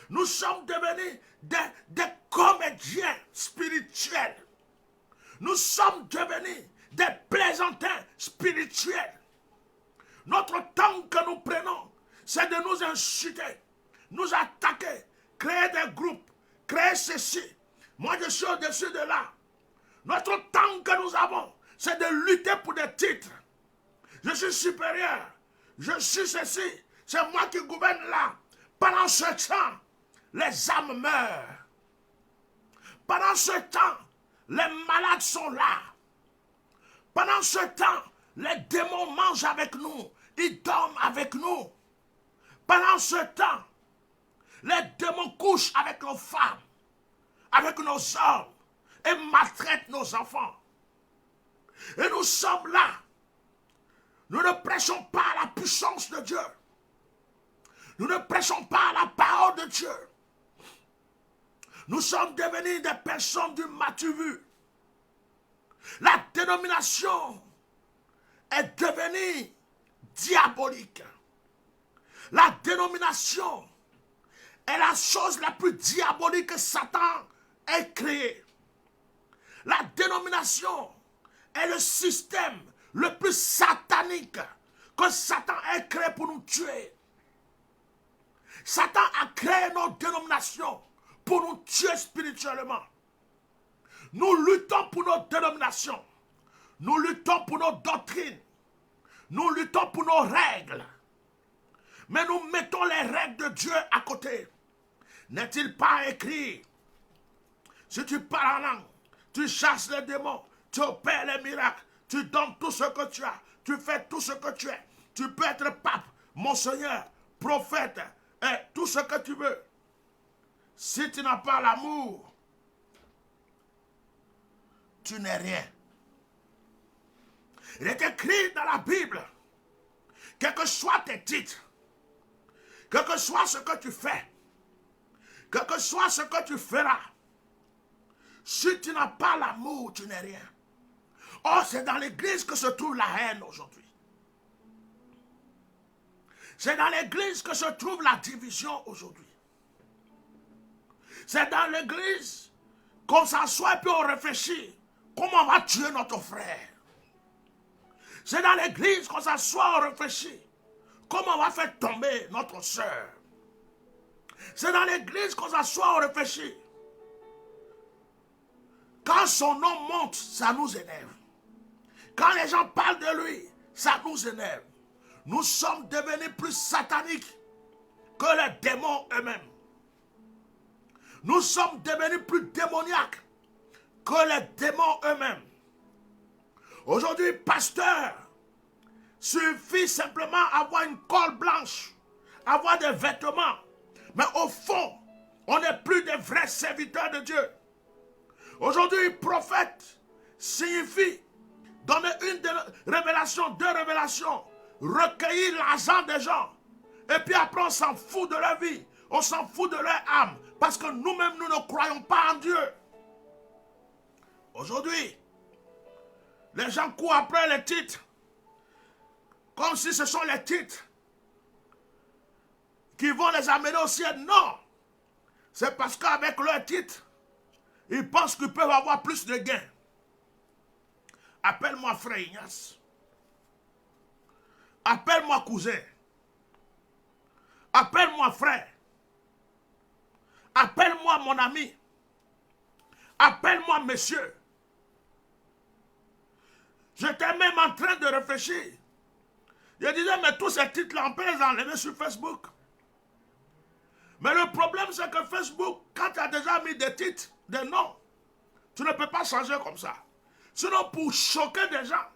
Nous sommes devenus des comédiens spirituels. Nous sommes devenus des plaisantins spirituels. Notre temps que nous prenons, c'est de nous insulter, nous attaquer, créer des groupes, créer ceci. Moi, je suis au-dessus de là. Notre temps que nous avons, c'est de lutter pour des titres. Je suis supérieur. Je suis ceci. C'est moi qui gouverne là. Pendant ce temps, les âmes meurent. Pendant ce temps, les malades sont là. Pendant ce temps, les démons mangent avec nous. Ils dorment avec nous. Pendant ce temps, les démons couchent avec nos femmes, avec nos hommes, et maltraitent nos enfants. Et nous sommes là. Nous ne prêchons pas la puissance de Dieu. Nous ne prêchons pas la parole de Dieu. Nous sommes devenus des personnes du matu-vu. La dénomination est devenue diabolique. La dénomination est la chose la plus diabolique que Satan ait créée. La dénomination est le système le plus satanique que Satan ait créé pour nous tuer. Satan a créé nos dénominations pour nous tuer spirituellement. Nous luttons pour nos dénominations. Nous luttons pour nos doctrines. Nous luttons pour nos règles. Mais nous mettons les règles de Dieu à côté. N'est-il pas écrit? Si tu parles en langue, tu chasses les démons, tu opères les miracles, tu donnes tout ce que tu as, tu fais tout ce que tu es. Tu peux être pape, monseigneur, prophète, et tout ce que tu veux. Si tu n'as pas l'amour, tu n'es rien. Il est écrit dans la Bible, quels que soient tes titres, quel que soit ce que tu fais, quel que soit ce que tu feras, si tu n'as pas l'amour, tu n'es rien. Or, c'est dans l'église que se trouve la haine aujourd'hui. C'est dans l'église que se trouve la division aujourd'hui. C'est dans l'église qu'on s'assoit et puis on réfléchit. comment on va tuer notre frère. C'est dans l'église qu'on s'assoit, on réfléchit. Comment on va faire tomber notre soeur. C'est dans l'église qu'on s'assoit, on réfléchit. Quand son nom monte, ça nous énerve. Quand les gens parlent de lui, ça nous énerve. Nous sommes devenus plus sataniques que les démons eux-mêmes. Nous sommes devenus plus démoniaques que les démons eux-mêmes. Aujourd'hui, pasteur, suffit simplement avoir une colle blanche, avoir des vêtements. Mais au fond, on n'est plus des vrais serviteurs de Dieu. Aujourd'hui, prophète signifie donner une révélation, deux révélations, recueillir l'argent des gens. Et puis après, on s'en fout de leur vie, on s'en fout de leur âme, parce que nous-mêmes, nous ne croyons pas en Dieu. Aujourd'hui, les gens courent après les titres, comme si ce sont les titres qui vont les amener au ciel. Non, c'est parce qu'avec leurs titres, ils pensent qu'ils peuvent avoir plus de gains. Appelle-moi frère Ignace. Appelle-moi cousin. Appelle-moi frère. Appelle-moi mon ami. Appelle-moi monsieur. J'étais même en train de réfléchir. Je disais, mais tous ces titres-là, on peut les enlever sur Facebook. Mais le problème, c'est que Facebook, quand tu as déjà mis des titres, des noms, tu ne peux pas changer comme ça. Sinon, pour choquer des gens,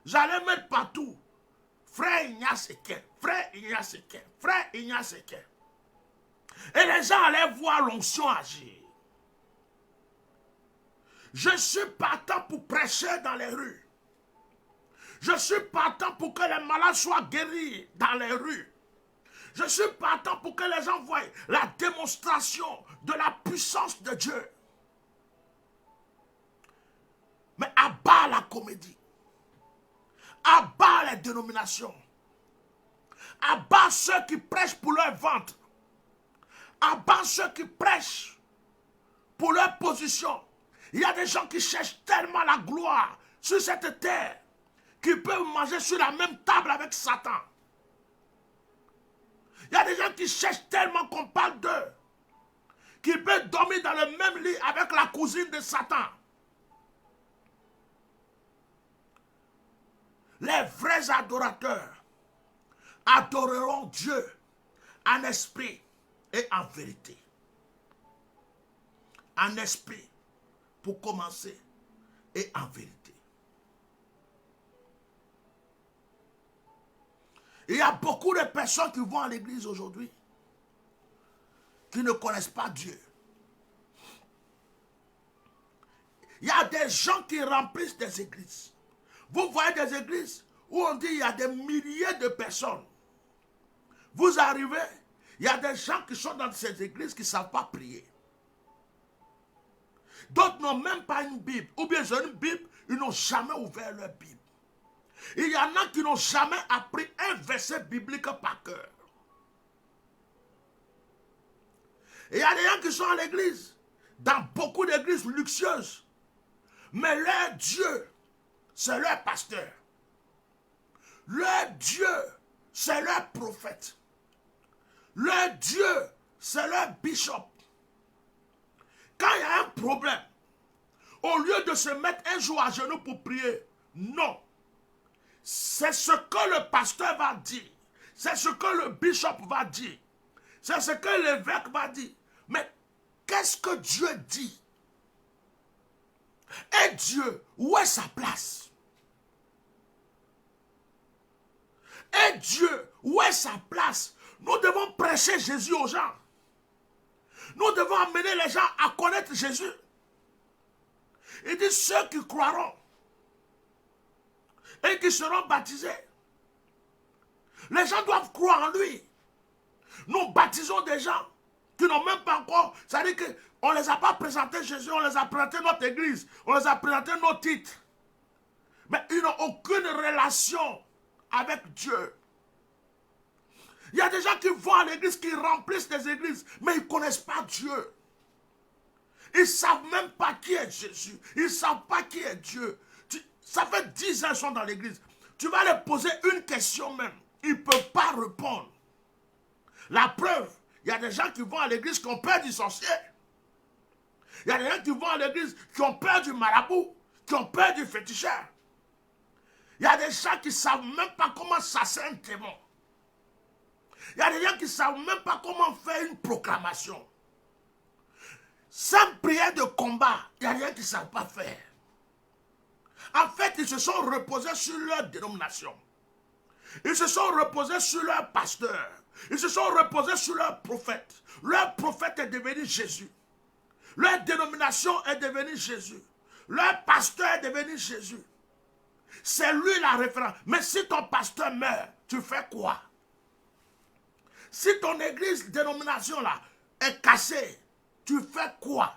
j'allais mettre partout frère Ignace Eken, frère Ignace Eken, frère Ignace Eken. Et les gens allaient voir l'onction agir. Je suis partant pour prêcher dans les rues. Je suis partant pour que les malades soient guéris dans les rues. Je suis partant pour que les gens voient la démonstration de la puissance de Dieu. Mais abat la comédie. Abat les dénominations. Abat ceux qui prêchent pour leur ventre. Abat ceux qui prêchent pour leur position. Il y a des gens qui cherchent tellement la gloire sur cette terre qu'ils peuvent manger sur la même table avec Satan. Il y a des gens qui cherchent tellement qu'on parle d'eux qu'ils peuvent dormir dans le même lit avec la cousine de Satan. Les vrais adorateurs adoreront Dieu en esprit et en vérité. En esprit, pour commencer, et en vérité. Il y a beaucoup de personnes qui vont à l'église aujourd'hui qui ne connaissent pas Dieu. Il y a des gens qui remplissent des églises. Vous voyez des églises où on dit il y a des milliers de personnes. Vous arrivez, il y a des gens qui sont dans ces églises qui ne savent pas prier. D'autres n'ont même pas une Bible. Ou bien ils ont une Bible, ils n'ont jamais ouvert leur Bible. Il y en a qui n'ont jamais appris un verset biblique par cœur. Et il y a des gens qui sont à l'église, dans beaucoup d'églises luxueuses. Mais leur Dieu, c'est leur pasteur. Leur Dieu, c'est leur prophète. Leur Dieu, c'est leur bishop. Quand il y a un problème, au lieu de se mettre un jour à genoux pour prier, non. C'est ce que le pasteur va dire. C'est ce que le bishop va dire. C'est ce que l'évêque va dire. Mais qu'est-ce que Dieu dit? Et Dieu, où est sa place? Et Dieu, où est sa place? Nous devons prêcher Jésus aux gens. Nous devons amener les gens à connaître Jésus. Il dit ceux qui croiront et qui seront baptisés. Les gens doivent croire en lui. Nous baptisons des gens qui n'ont même pas encore... C'est-à-dire qu'on ne les a pas présentés Jésus, on les a présenté notre église, on les a présenté nos titres. Mais ils n'ont aucune relation avec Dieu. Il y a des gens qui vont à l'église, qui remplissent des églises, mais ils ne connaissent pas Dieu. Ils ne savent même pas qui est Jésus. Ils ne savent pas qui est Dieu. Ça fait 10 ans qu'ils sont dans l'église. Tu vas leur poser une question même. Ils ne peuvent pas répondre. La preuve, il y a des gens qui vont à l'église qui ont peur du sorcier. Il y a des gens qui vont à l'église qui ont peur du marabout, qui ont peur du féticheur. Il y a des gens qui ne savent même pas comment chasser un démon. Il y a des gens qui ne savent même pas comment faire une proclamation. Sans prière de combat, il y a des gens qui ne savent pas faire. En fait, ils se sont reposés sur leur dénomination. Ils se sont reposés sur leur pasteur. Ils se sont reposés sur leur prophète. Leur prophète est devenu Jésus. Leur dénomination est devenue Jésus. Leur pasteur est devenu Jésus. C'est lui la référence. Mais si ton pasteur meurt, tu fais quoi? Si ton église dénomination là est cassée, tu fais quoi?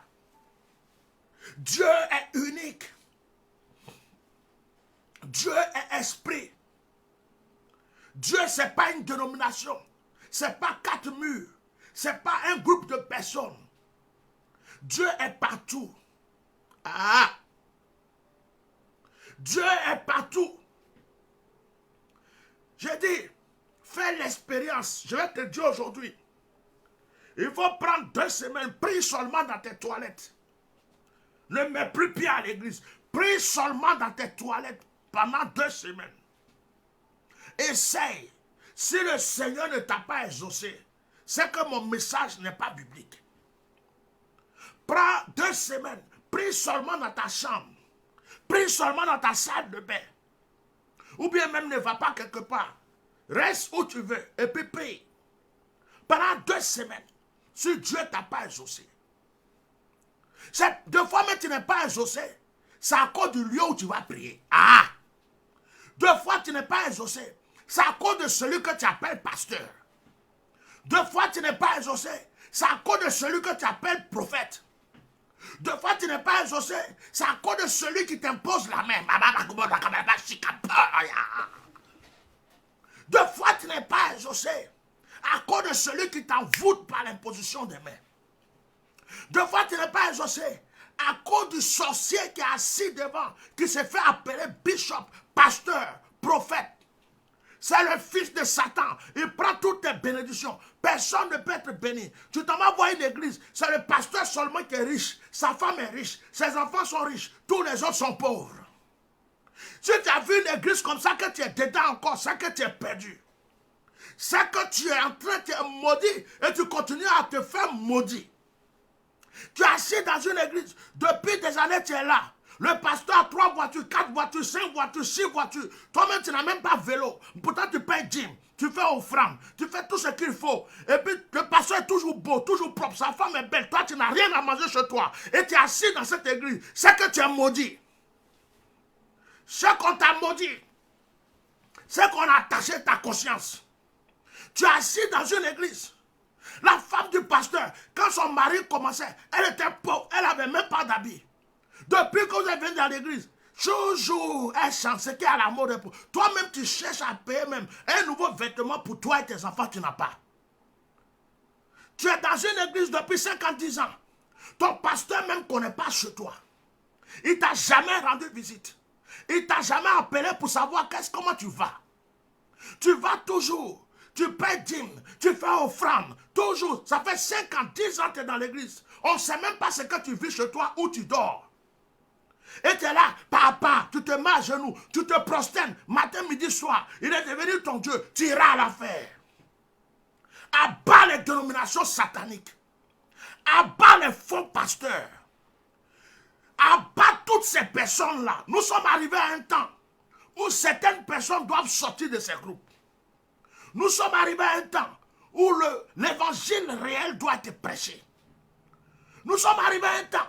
Dieu est unique. Dieu est esprit. Dieu, ce n'est pas une dénomination. Ce n'est pas 4 murs. Ce n'est pas un groupe de personnes. Dieu est partout. Ah! Dieu est partout. J'ai dit, fais l'expérience. Je vais te dire aujourd'hui. Il faut prendre 2 semaines. Prie seulement dans tes toilettes. Ne mets plus pied à l'église. Prie seulement dans tes toilettes pendant 2 semaines. Essaye. Si le Seigneur ne t'a pas exaucé, c'est que mon message n'est pas biblique. Prends 2 semaines. Prie seulement dans ta chambre. Prie seulement dans ta salle de bain. Ou bien même ne va pas quelque part. Reste où tu veux et puis prie. Pendant 2 semaines. Si Dieu ne t'a pas exaucé. 2 fois mais tu n'es pas exaucé. C'est à cause du lieu où tu vas prier. Ah! 2 fois tu n'es pas exaucé. C'est à cause de celui que tu appelles pasteur. 2 fois tu n'es pas exaucé. C'est à cause de celui que tu appelles prophète. 2 fois tu n'es pas exaucé. C'est à cause de celui qui t'impose la main. 2 fois tu n'es pas exaucé. À cause de celui qui t'envoûte par l'imposition des mains. 2 fois tu n'es pas exaucé. À cause du sorcier qui est assis devant, qui se fait appeler bishop, pasteur, prophète. C'est le fils de Satan. Il prend toutes tes bénédictions. Personne ne peut être béni. Tu t'en vas voir une église. C'est le pasteur seulement qui est riche. Sa femme est riche. Ses enfants sont riches. Tous les autres sont pauvres. Si tu as vu une église comme ça, que tu es dedans encore, c'est que tu es perdu. C'est que tu es en train de maudit et tu continues à te faire maudit. Tu es assis dans une église. Depuis des années, tu es là. Le pasteur a 3 voitures, 4 voitures, 5 voitures, 6 voitures. Toi-même, tu n'as même pas vélo. Pourtant, tu payes gym. Tu fais offrande. Tu fais tout ce qu'il faut. Et puis, le pasteur est toujours beau, toujours propre. Sa femme est belle. Toi, tu n'as rien à manger chez toi. Et tu es assis dans cette église. C'est que tu es maudit. C'est qu'on t'a maudit. C'est qu'on a attaché ta conscience. Tu es assis dans une église. La femme du pasteur, quand son mari commençait, elle était pauvre. Elle n'avait même pas d'habit. Depuis que vous êtes venu dans l'église, toujours elle chante ce qui est à la mode. Toi-même, tu cherches à payer même un nouveau vêtement pour toi et tes enfants, tu n'as pas. Tu es dans une église depuis 50 ans. Ton pasteur même ne connaît pas chez toi. Il ne t'a jamais rendu visite. Il ne t'a jamais appelé pour savoir comment tu vas. Tu vas toujours. Tu payes dîme, tu fais offrande, toujours. Ça fait 10 ans que tu es dans l'église. On ne sait même pas ce que tu vis chez toi, où tu dors. Et tu es là, papa, tu te mets à genoux, tu te prosternes, matin, midi, soir. Il est devenu ton Dieu, tu iras à l'affaire. Abat les dénominations sataniques. Abat les faux pasteurs. Abat toutes ces personnes-là. Nous sommes arrivés à un temps où certaines personnes doivent sortir de ces groupes. Nous sommes arrivés à un temps où l'évangile réel doit être prêché. Nous sommes arrivés à un temps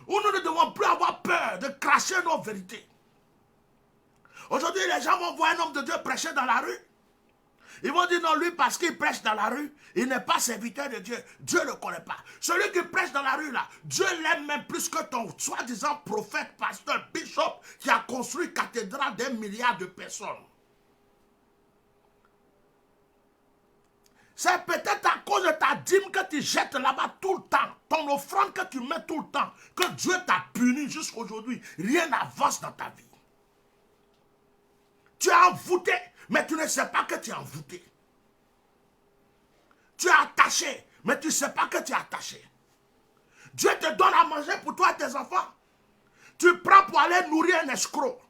où nous ne devons plus avoir peur de cracher nos vérités. Aujourd'hui, les gens vont voir un homme de Dieu prêcher dans la rue. Ils vont dire non, lui, parce qu'il prêche dans la rue, il n'est pas serviteur de Dieu. Dieu ne le connaît pas. Celui qui prêche dans la rue, là, Dieu l'aime même plus que ton soi-disant prophète, pasteur, bishop, qui a construit cathédrale d'1 milliard de personnes. C'est peut-être à cause de ta dîme que tu jettes là-bas tout le temps, ton offrande que tu mets tout le temps, que Dieu t'a puni jusqu'à aujourd'hui. Rien n'avance dans ta vie. Tu es envoûté, mais tu ne sais pas que tu es envoûté. Tu es attaché, mais tu ne sais pas que tu es attaché. Dieu te donne à manger pour toi et tes enfants. Tu prends pour aller nourrir un escroc.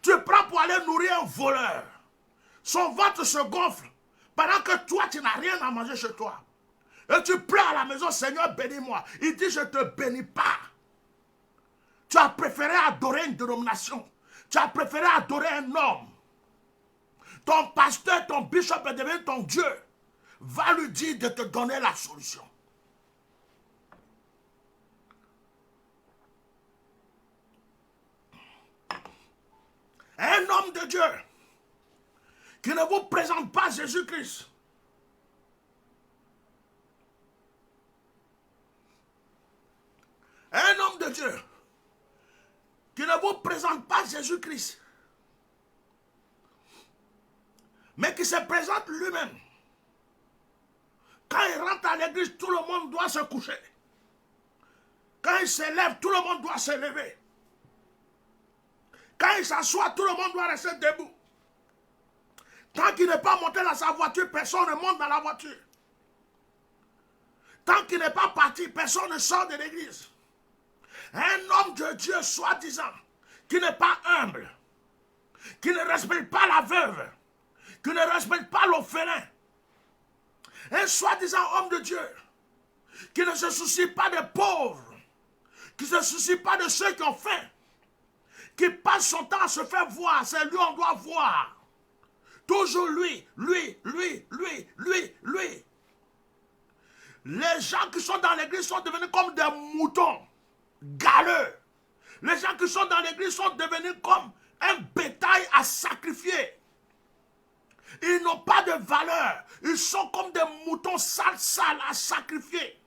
Tu prends pour aller nourrir un voleur. Son ventre se gonfle pendant que toi, tu n'as rien à manger chez toi. Et tu pleures à la maison, Seigneur, bénis-moi. Il dit, je ne te bénis pas. Tu as préféré adorer une dénomination. Tu as préféré adorer un homme. Ton pasteur, ton bishop est devenu ton Dieu. Va lui dire de te donner la solution. Un homme de Dieu qui ne vous présente pas Jésus-Christ. Un homme de Dieu qui ne vous présente pas Jésus-Christ, mais qui se présente lui-même. Quand il rentre à l'église, tout le monde doit se coucher. Quand il se lève, tout le monde doit se lever. Quand il s'assoit, tout le monde doit rester debout. Tant qu'il n'est pas monté dans sa voiture, personne ne monte dans la voiture. Tant qu'il n'est pas parti, personne ne sort de l'église. Un homme de Dieu, soi-disant, qui n'est pas humble, qui ne respecte pas la veuve, qui ne respecte pas l'orphelin. Un soi-disant homme de Dieu, qui ne se soucie pas des pauvres, qui ne se soucie pas de ceux qui ont faim, qui passe son temps à se faire voir, c'est lui on doit voir. Toujours lui. Les gens qui sont dans l'église sont devenus comme des moutons galeux. Les gens qui sont dans l'église sont devenus comme un bétail à sacrifier. Ils n'ont pas de valeur. Ils sont comme des moutons sales à sacrifier.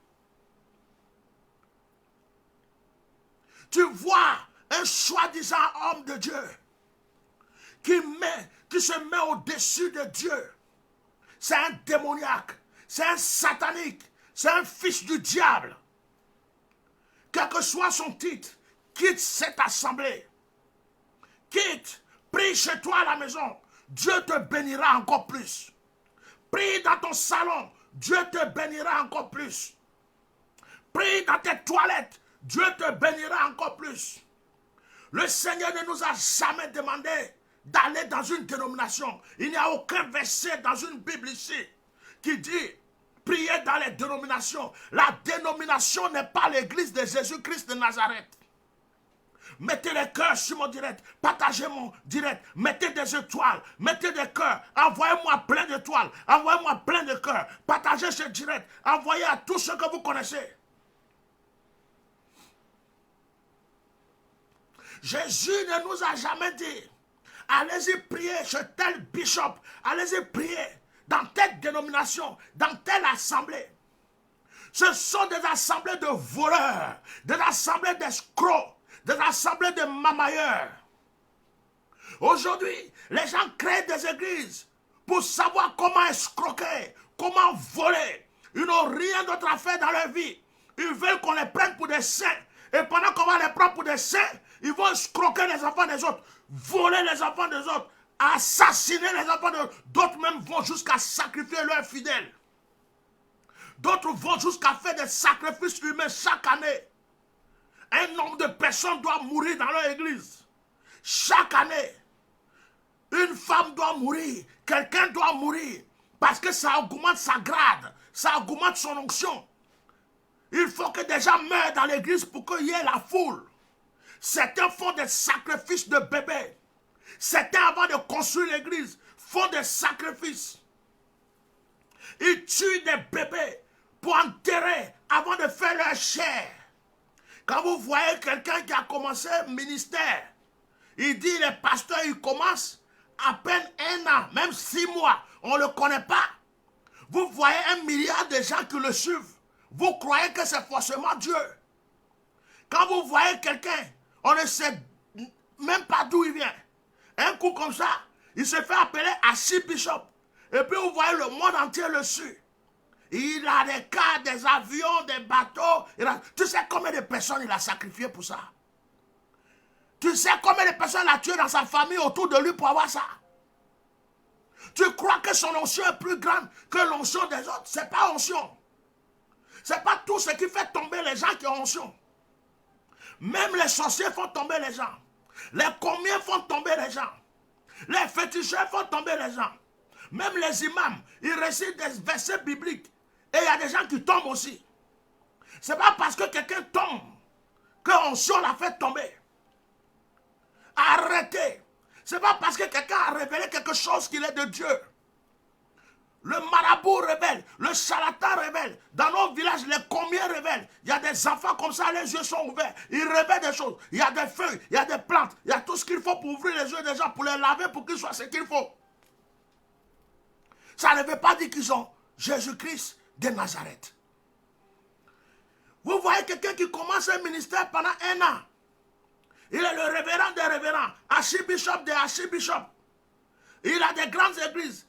Tu vois un soi-disant homme de Dieu qui se met au-dessus de Dieu. C'est un démoniaque, c'est un satanique, c'est un fils du diable. Quel que soit son titre, quitte cette assemblée. Quitte, prie chez toi à la maison, Dieu te bénira encore plus. Prie dans ton salon, Dieu te bénira encore plus. Prie dans tes toilettes, Dieu te bénira encore plus. Le Seigneur ne nous a jamais demandé d'aller dans une dénomination. Il n'y a aucun verset dans une Bible ici qui dit priez dans les dénominations. La dénomination n'est pas l'église de Jésus-Christ de Nazareth. Mettez les cœurs sur mon direct. Partagez mon direct. Mettez des étoiles. Mettez des cœurs. Envoyez-moi plein d'étoiles. Envoyez-moi plein de cœurs. Partagez ce direct. Envoyez à tous ceux que vous connaissez. Jésus ne nous a jamais dit allez-y prier chez tel bishop. Allez-y prier dans telle dénomination, dans telle assemblée. Ce sont des assemblées de voleurs, des assemblées d'escrocs, des assemblées de mamailleurs. Aujourd'hui, les gens créent des églises pour savoir comment escroquer, comment voler. Ils n'ont rien d'autre à faire dans leur vie. Ils veulent qu'on les prenne pour des saints. Et pendant qu'on va les prendre pour des saints, ils vont escroquer les enfants des autres, voler les enfants des autres, assassiner les enfants des autres. D'autres même vont jusqu'à sacrifier leurs fidèles. D'autres vont jusqu'à faire des sacrifices humains chaque année. Un nombre de personnes doivent mourir dans leur église. Chaque année, une femme doit mourir, quelqu'un doit mourir, parce que ça augmente sa grade, ça augmente son onction. Il faut que des gens meurent dans l'église pour qu'il y ait la foule. Certains font des sacrifices de bébés. Certains, avant de construire l'église, font des sacrifices. Ils tuent des bébés pour enterrer avant de faire leur chair. Quand vous voyez quelqu'un qui a commencé un ministère, il dit les pasteurs, ils commencent à peine 1 an, même 6 mois, on ne le connaît pas. Vous voyez 1 milliard de gens qui le suivent. Vous croyez que c'est forcément Dieu. Quand vous voyez quelqu'un, on ne sait même pas d'où il vient. Un coup comme ça, il se fait appeler archibishop. Et puis vous voyez le monde entier le suit. Il a des cars, des avions, des bateaux. Tu sais combien de personnes il a sacrifié pour ça? Tu sais combien de personnes il a tué dans sa famille autour de lui pour avoir ça? Tu crois que son onction est plus grande que l'onction des autres? Ce n'est pas onction. Ce n'est pas tout ce qui fait tomber les gens qui ont onction. Même les sorciers font tomber les gens. Les commiens font tomber les gens. Les féticheurs font tomber les gens. Même les imams, ils récitent des versets bibliques. Et il y a des gens qui tombent aussi. Ce n'est pas parce que quelqu'un tombe que l'onction l'a fait tomber. Arrêtez. Ce n'est pas parce que quelqu'un a révélé quelque chose qu'il est de Dieu. Le marabout révèle, le charlatan révèle. Dans nos villages, les combien révèlent. Il y a des enfants comme ça, les yeux sont ouverts. Ils révèlent des choses. Il y a des feuilles, il y a des plantes. Il y a tout ce qu'il faut pour ouvrir les yeux des gens, pour les laver, pour qu'ils soient ce qu'il faut. Ça ne veut pas dire qu'ils ont Jésus-Christ de Nazareth. Vous voyez quelqu'un qui commence un ministère pendant 1 an. Il est le révérend des révérends, archibishop des archibishops. Il a des grandes églises.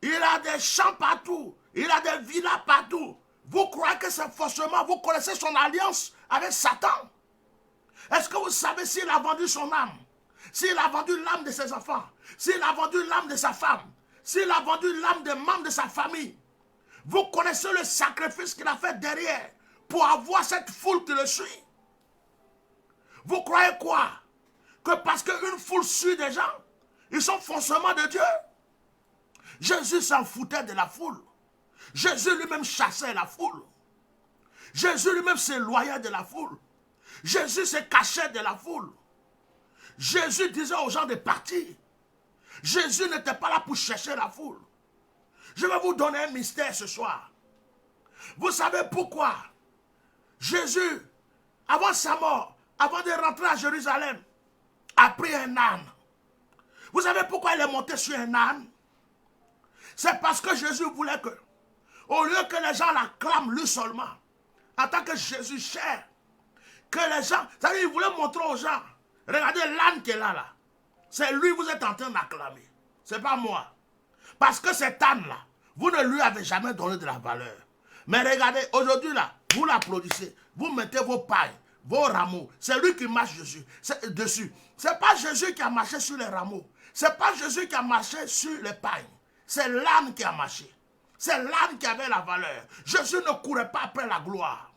Il a des champs partout. Il a des villas partout. Vous croyez que c'est forcément, vous connaissez son alliance avec Satan? Est-ce que vous savez s'il a vendu son âme? S'il a vendu l'âme de ses enfants? S'il a vendu l'âme de sa femme? S'il a vendu l'âme des membres de sa famille? Vous connaissez le sacrifice qu'il a fait derrière pour avoir cette foule qui le suit? Vous croyez quoi? Que parce qu'une foule suit des gens, ils sont forcément de Dieu? Jésus s'en foutait de la foule. Jésus lui-même chassait la foule. Jésus lui-même s'éloignait de la foule. Jésus se cachait de la foule. Jésus disait aux gens de partir. Jésus n'était pas là pour chercher la foule. Je vais vous donner un mystère ce soir. Vous savez pourquoi Jésus, avant sa mort, avant de rentrer à Jérusalem, a pris un âne. Vous savez pourquoi il est monté sur un âne? C'est parce que Jésus voulait que, au lieu que les gens l'acclament lui seulement, en tant que Jésus cher, que les gens, c'est-à-dire il voulait montrer aux gens, regardez l'âne qui est là, c'est lui que vous êtes en train d'acclamer, c'est pas moi. Parce que cet âne-là, vous ne lui avez jamais donné de la valeur. Mais regardez, aujourd'hui là, vous l'applaudissez, vous mettez vos pailles, vos rameaux, c'est lui qui marche dessus. C'est pas Jésus qui a marché sur les rameaux, c'est pas Jésus qui a marché sur les pailles. C'est l'âne qui a marché. C'est l'âne qui avait la valeur. Jésus ne courait pas après la gloire.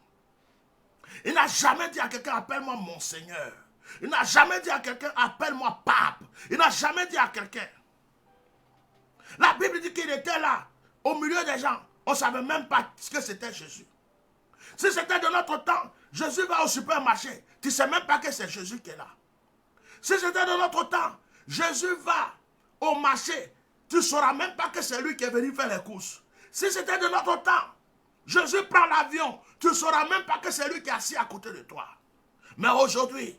Il n'a jamais dit à quelqu'un, appelle-moi mon Seigneur. Il n'a jamais dit à quelqu'un, appelle-moi pape. Il n'a jamais dit à quelqu'un. La Bible dit qu'il était là, au milieu des gens. On ne savait même pas ce que c'était Jésus. Si c'était de notre temps, Jésus va au supermarché. Tu ne sais même pas que c'est Jésus qui est là. Si c'était de notre temps, Jésus va au marché. Tu ne sauras même pas que c'est lui qui est venu faire les courses. Si c'était de notre temps, Jésus prend l'avion, tu ne sauras même pas que c'est lui qui est assis à côté de toi. Mais aujourd'hui,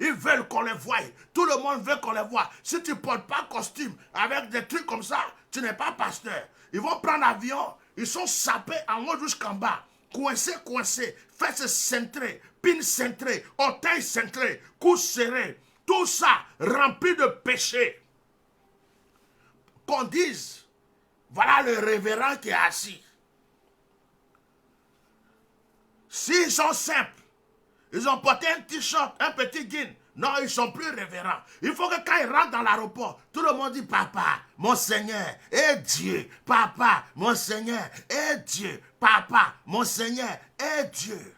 ils veulent qu'on les voie. Tout le monde veut qu'on les voie. Si tu ne portes pas costume avec des trucs comme ça, tu n'es pas pasteur. Ils vont prendre l'avion, ils sont sapés en haut jusqu'en bas. Coincés, fesses cintrées, pines cintrées, orteils cintrés, coups serrés. Tout ça rempli de péché. Qu'on dise, voilà le révérend qui est assis. S'ils sont simples, ils ont porté un t-shirt, un petit jean, non, ils ne sont plus révérends. Il faut que quand ils rentrent dans l'aéroport, tout le monde dit, papa, mon Seigneur, et Dieu, papa, mon Seigneur, et Dieu, papa, mon Seigneur, et Dieu.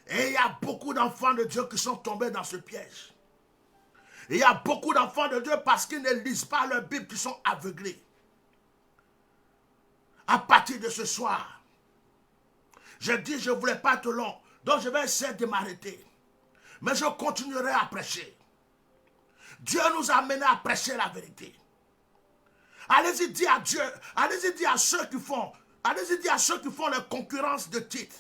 Et il y a beaucoup d'enfants de Dieu qui sont tombés dans ce piège. Il y a beaucoup d'enfants de Dieu parce qu'ils ne lisent pas leur Bible, qui sont aveuglés. À partir de ce soir, je dis, je ne voulais pas être long, donc je vais essayer de m'arrêter. Mais je continuerai à prêcher. Dieu nous a amenés à prêcher la vérité. Allez-y dire à Dieu, allez-y dire à ceux qui font, les concurrences de titres.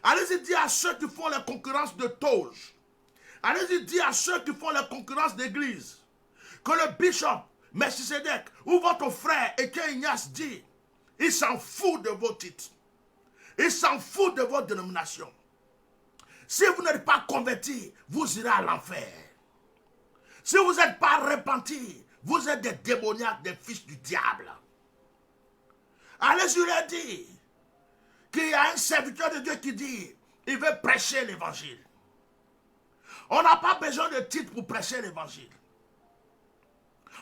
Allez-y dire à ceux qui font les concurrences de toges. Allez-y dire à ceux qui font les concurrences d'église que le bishop, Melchisedec, ou votre frère Eke Ignace dit, il s'en fout de vos titres. Il s'en fout de votre dénomination. Si vous n'êtes pas converti, vous irez à l'enfer. Si vous n'êtes pas repenti, Vous êtes des démoniaques, des fils du diable. Allez sur lui dire qu'il y a un serviteur de Dieu qui dit, il veut prêcher l'évangile. On n'a pas besoin de titre pour prêcher l'évangile.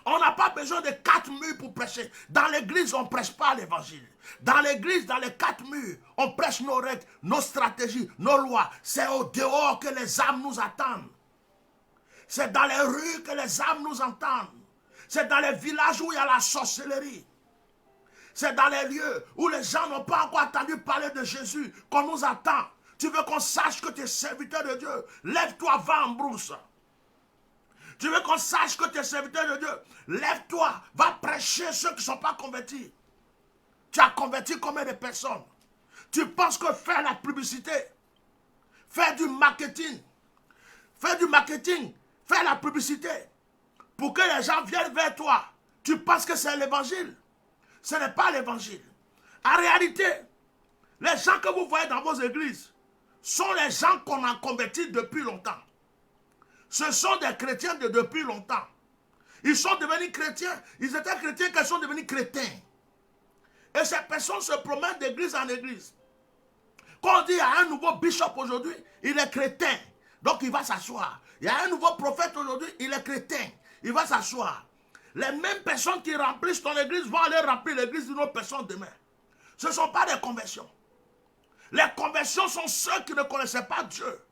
On n'a pas besoin de 4 murs pour prêcher. Dans l'église, on ne prêche pas l'évangile. Dans l'église, dans les 4 murs, on prêche nos règles, nos stratégies, nos lois. C'est au dehors que les âmes nous attendent. C'est dans les rues que les âmes nous entendent. C'est dans les villages où il y a la sorcellerie. C'est dans les lieux où les gens n'ont pas encore entendu parler de Jésus qu'on nous attend. Tu veux qu'on sache que tu es serviteur de Dieu? Lève-toi, va en brousse. Tu veux qu'on sache que tu es serviteur de Dieu? Lève-toi, va prêcher ceux qui ne sont pas convertis. Tu as converti combien de personnes? Tu penses que faire la publicité, faire du marketing, faire la publicité, pour que les gens viennent vers toi, tu penses que c'est l'évangile? Ce n'est pas l'évangile. En réalité, les gens que vous voyez dans vos églises sont les gens qu'on a convertis depuis longtemps. Ce sont des chrétiens de depuis longtemps. Ils sont devenus chrétiens. Ils étaient chrétiens qu'ils sont devenus chrétiens. Et ces personnes se promènent d'église en église. Quand on dit qu'il y a un nouveau bishop aujourd'hui, il est chrétien. Donc il va s'asseoir. Il y a un nouveau prophète aujourd'hui, il est chrétien. Il va s'asseoir. Les mêmes personnes qui remplissent ton église vont aller remplir l'église d'une autre personne demain. Ce ne sont pas des conversions. Les conversions sont ceux qui ne connaissaient pas Dieu,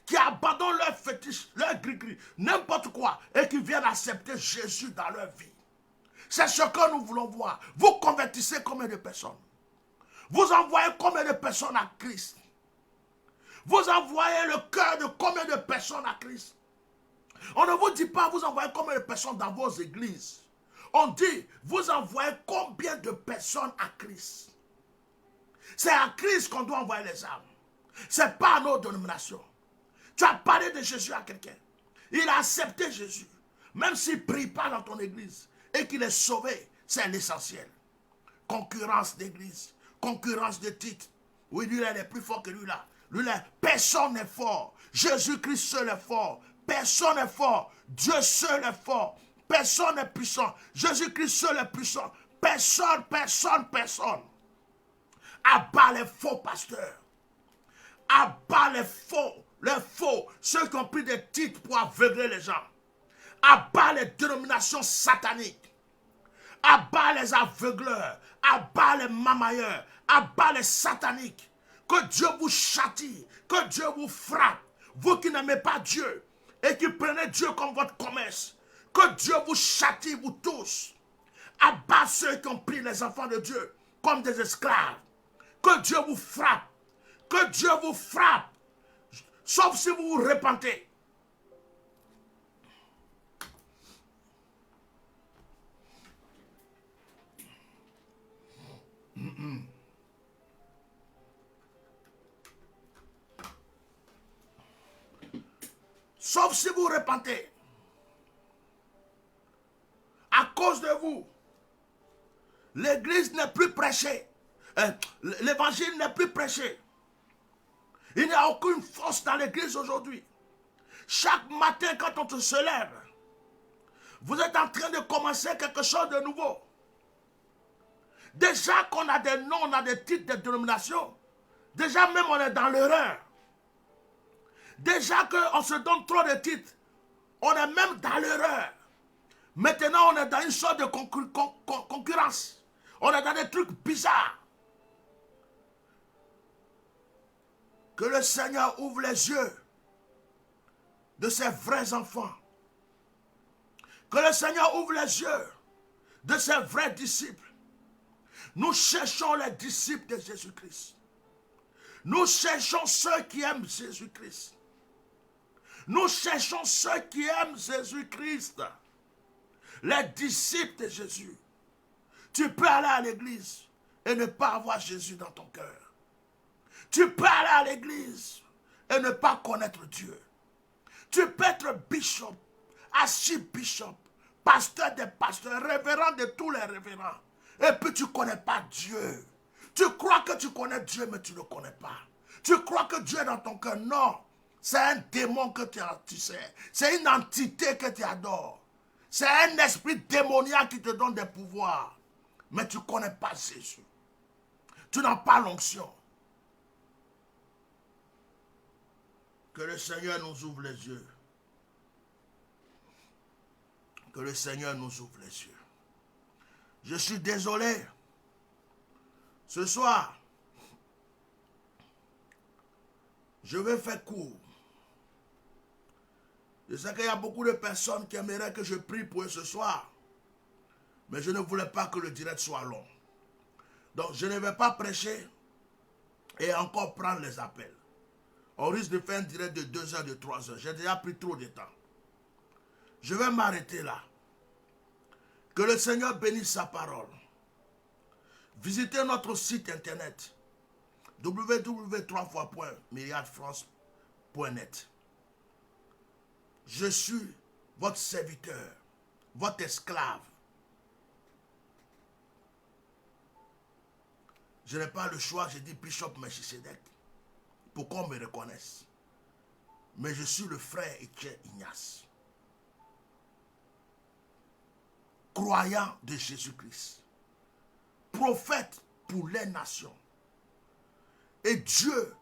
qui abandonnent leur fétiche, leur gris-gris, n'importe quoi, et qui viennent accepter Jésus dans leur vie. C'est ce que nous voulons voir. Vous convertissez combien de personnes? Vous envoyez combien de personnes à Christ? Vous envoyez le cœur de combien de personnes à Christ? On ne vous dit pas vous envoyez combien de personnes dans vos églises. On dit vous envoyez combien de personnes à Christ. C'est à Christ qu'on doit envoyer les âmes. Ce n'est pas à nos dénominations. Tu as parlé de Jésus à quelqu'un. Il a accepté Jésus. Même s'il ne prie pas dans ton église et qu'il est sauvé, c'est l'essentiel. Concurrence d'église, concurrence de titres. Oui, lui, il est plus fort que lui là. Lui, là, personne n'est fort. Jésus-Christ seul est fort. Personne n'est fort. Dieu seul est fort. Personne n'est puissant. Jésus-Christ seul est puissant. Personne. Abat les faux pasteurs. Abat les faux, ceux qui ont pris des titres pour aveugler les gens. Abat les dénominations sataniques. Abat les aveugleurs. Abat les mamailleurs. Abat les sataniques. Que Dieu vous châtie. Que Dieu vous frappe. Vous qui n'aimez pas Dieu et qui prenez Dieu comme votre commerce. Que Dieu vous châtie, vous tous. Abat ceux qui ont pris les enfants de Dieu comme des esclaves. Que Dieu vous frappe. Que Dieu vous frappe. Sauf si vous vous repentez. Sauf si vous vous repentez. À cause de vous, l'église n'est plus prêchée. L'évangile n'est plus prêché. Il n'y a aucune force dans l'église aujourd'hui. Chaque matin quand on se lève, vous êtes en train de commencer quelque chose de nouveau. Déjà qu'on a des noms, on a des titres de dénomination. Déjà même on est dans l'erreur. Déjà qu'on se donne trop de titres, on est même dans l'erreur. Maintenant on est dans une sorte de concurrence. On est dans des trucs bizarres. Que le Seigneur ouvre les yeux de ses vrais enfants. Que le Seigneur ouvre les yeux de ses vrais disciples. Nous cherchons les disciples de Jésus-Christ. Nous cherchons ceux qui aiment Jésus-Christ. Nous cherchons ceux qui aiment Jésus-Christ. Les disciples de Jésus. Tu peux aller à l'église et ne pas avoir Jésus dans ton cœur. Tu peux aller à l'église et ne pas connaître Dieu. Tu peux être bishop, archibishop, pasteur des pasteurs, révérend de tous les révérends. Et puis tu ne connais pas Dieu. Tu crois que tu connais Dieu, mais tu ne le connais pas. Tu crois que Dieu est dans ton cœur. Non, c'est un démon que tu sais. C'est une entité que tu adores. C'est un esprit démoniaque qui te donne des pouvoirs. Mais tu ne connais pas Jésus. Tu n'as pas l'onction. Que le Seigneur nous ouvre les yeux. Que le Seigneur nous ouvre les yeux. Je suis désolé. Ce soir, je vais faire court. Je sais qu'il y a beaucoup de personnes qui aimeraient que je prie pour eux ce soir. Mais je ne voulais pas que le direct soit long. Donc je ne vais pas prêcher et encore prendre les appels. On risque de faire un direct de 2 heures, de 3 heures. J'ai déjà pris trop de temps. Je vais m'arrêter là. Que le Seigneur bénisse sa parole. Visitez notre site internet www.myriadefrance.net. Je suis votre serviteur, votre esclave. Je n'ai pas le choix, j'ai dit Bishop Melchisedec, pour qu'on me reconnaisse. Mais je suis le frère Étienne Ignace, croyant de Jésus-Christ, prophète pour les nations. Et Dieu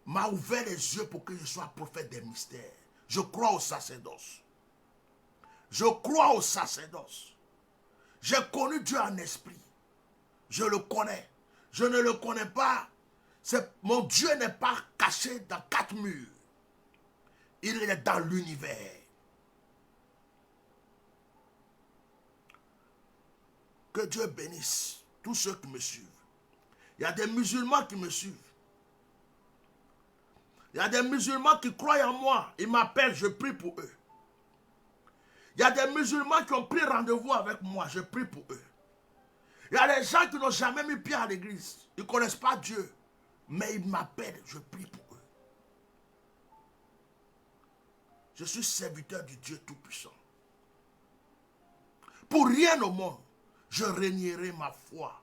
m'a ouvert les yeux pour que je sois prophète des mystères. Je crois au sacerdoce. Je crois au sacerdoce. J'ai connu Dieu en esprit. Je le connais. Je ne le connais pas. Mon Dieu n'est pas caché dans 4 murs. Il est dans l'univers. Que Dieu bénisse tous ceux qui me suivent. Il y a des musulmans qui me suivent. Il y a des musulmans qui croient en moi. Ils m'appellent, je prie pour eux. Il y a des musulmans qui ont pris rendez-vous avec moi, je prie pour eux. Il y a des gens qui n'ont jamais mis pied à l'église. Ils ne connaissent pas Dieu. Mais ils m'appellent, je prie pour eux. Je suis serviteur du Dieu Tout-Puissant. Pour rien au monde, je régnerai ma foi.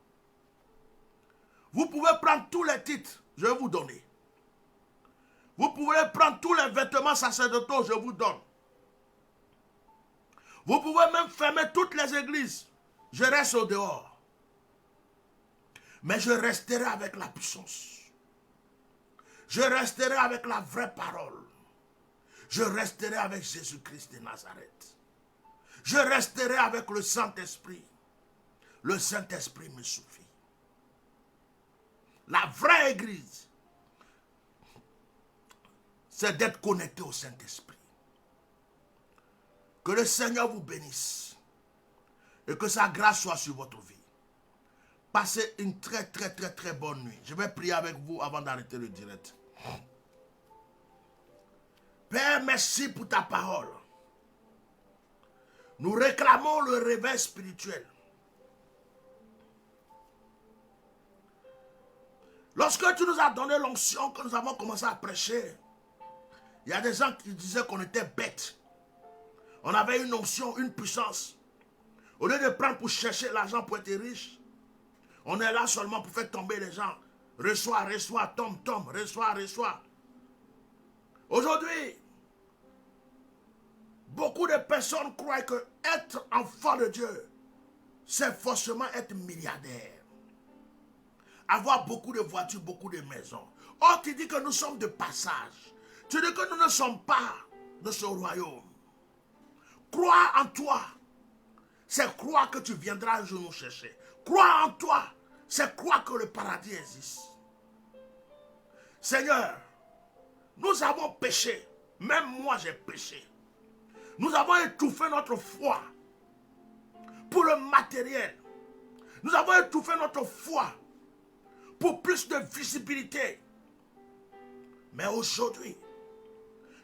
Vous pouvez prendre tous les titres, je vais vous donner. Vous pouvez prendre tous les vêtements sacerdotaux, je vous donne. Vous pouvez même fermer toutes les églises. Je reste au dehors. Mais je resterai avec la puissance. Je resterai avec la vraie parole. Je resterai avec Jésus-Christ de Nazareth. Je resterai avec le Saint-Esprit. Le Saint-Esprit me suffit. La vraie église, c'est d'être connecté au Saint-Esprit. Que le Seigneur vous bénisse et que sa grâce soit sur votre vie. Passez une très bonne nuit. Je vais prier avec vous avant d'arrêter le direct. Père, merci pour ta parole. Nous réclamons le réveil spirituel. Lorsque tu nous as donné l'onction, que nous avons commencé à prêcher, il y a des gens qui disaient qu'on était bêtes. On avait une onction, une puissance. Au lieu de prendre pour chercher l'argent pour être riche, on est là seulement pour faire tomber les gens. Reçois, tombe, reçois. Aujourd'hui, beaucoup de personnes croient que être enfant de Dieu, c'est forcément être milliardaire. Avoir beaucoup de voitures, beaucoup de maisons. Or, tu dis que nous sommes de passage. Tu dis que nous ne sommes pas de ce royaume. Croire en toi, c'est croire que tu viendras un jour nous chercher. Croire en toi, c'est croire que le paradis existe. Seigneur, nous avons péché. Même moi, j'ai péché. Nous avons étouffé notre foi pour le matériel. Nous avons étouffé notre foi pour plus de visibilité. Mais aujourd'hui,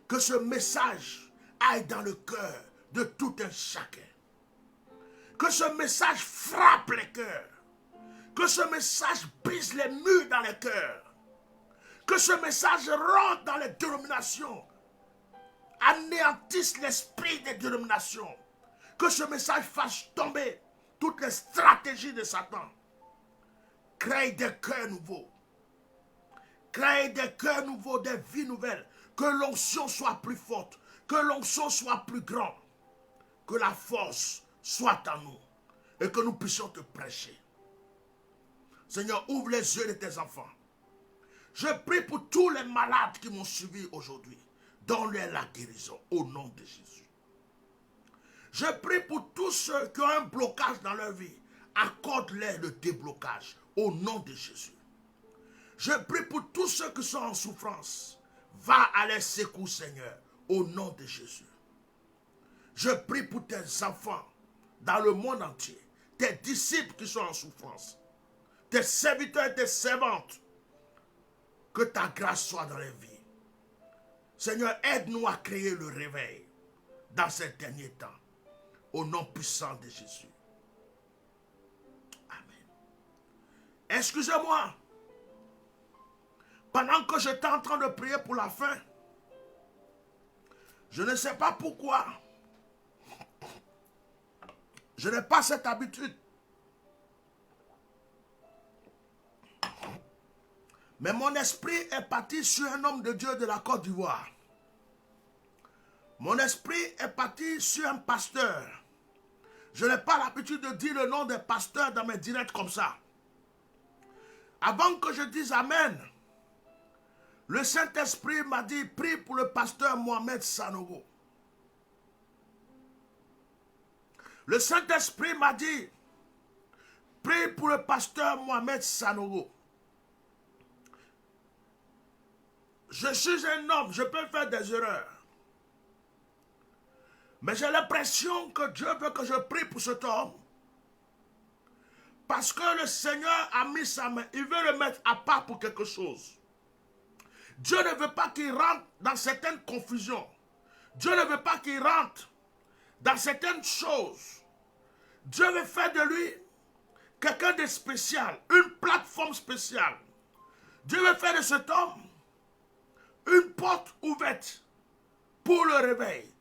que ce message aille dans le cœur de tout un chacun. Que ce message frappe les cœurs. Que ce message brise les murs dans les cœurs. Que ce message rentre dans les dénominations. Anéantisse l'esprit des dénominations. Que ce message fasse tomber toutes les stratégies de Satan. Crée des cœurs nouveaux. Crée des cœurs nouveaux, des vies nouvelles. Que l'onction soit plus forte. Que l'onction soit plus grande. que la force soit en nous et que nous puissions te prêcher. Seigneur, ouvre les yeux de tes enfants. Je prie pour tous les malades qui m'ont suivi aujourd'hui. Donne-leur la guérison au nom de Jésus. Je prie pour tous ceux qui ont un blocage dans leur vie. Accorde-leur le déblocage au nom de Jésus. Je prie pour tous ceux qui sont en souffrance. Va à leur secours, Seigneur, au nom de Jésus. Je prie pour tes enfants dans le monde entier, tes disciples qui sont en souffrance, tes serviteurs et tes servantes. Que ta grâce soit dans les vies. Seigneur, aide-nous à créer le réveil dans ces derniers temps. Au nom puissant de Jésus. Amen. Excusez-moi. Pendant que j'étais en train de prier pour la fin, je ne sais pas pourquoi. Je n'ai pas cette habitude. Mais mon esprit est parti sur un homme de Dieu de la Côte d'Ivoire. Mon esprit est parti sur un pasteur. Je n'ai pas l'habitude de dire le nom des pasteurs dans mes directs comme ça. Avant que je dise Amen, le Saint-Esprit m'a dit, prie pour le pasteur Mohamed Sanogo. Le Saint-Esprit m'a dit, prie pour le pasteur Mohamed Sanogo. Je suis un homme, je peux faire des erreurs. Mais j'ai l'impression que Dieu veut que je prie pour cet homme. Parce que le Seigneur a mis sa main. Il veut le mettre à part pour quelque chose. Dieu ne veut pas qu'il rentre dans certaines confusions. Dieu ne veut pas qu'il rentre dans certaines choses. Dieu veut faire de lui quelqu'un de spécial. Une plateforme spéciale. Dieu veut faire de cet homme une porte ouverte pour le réveil.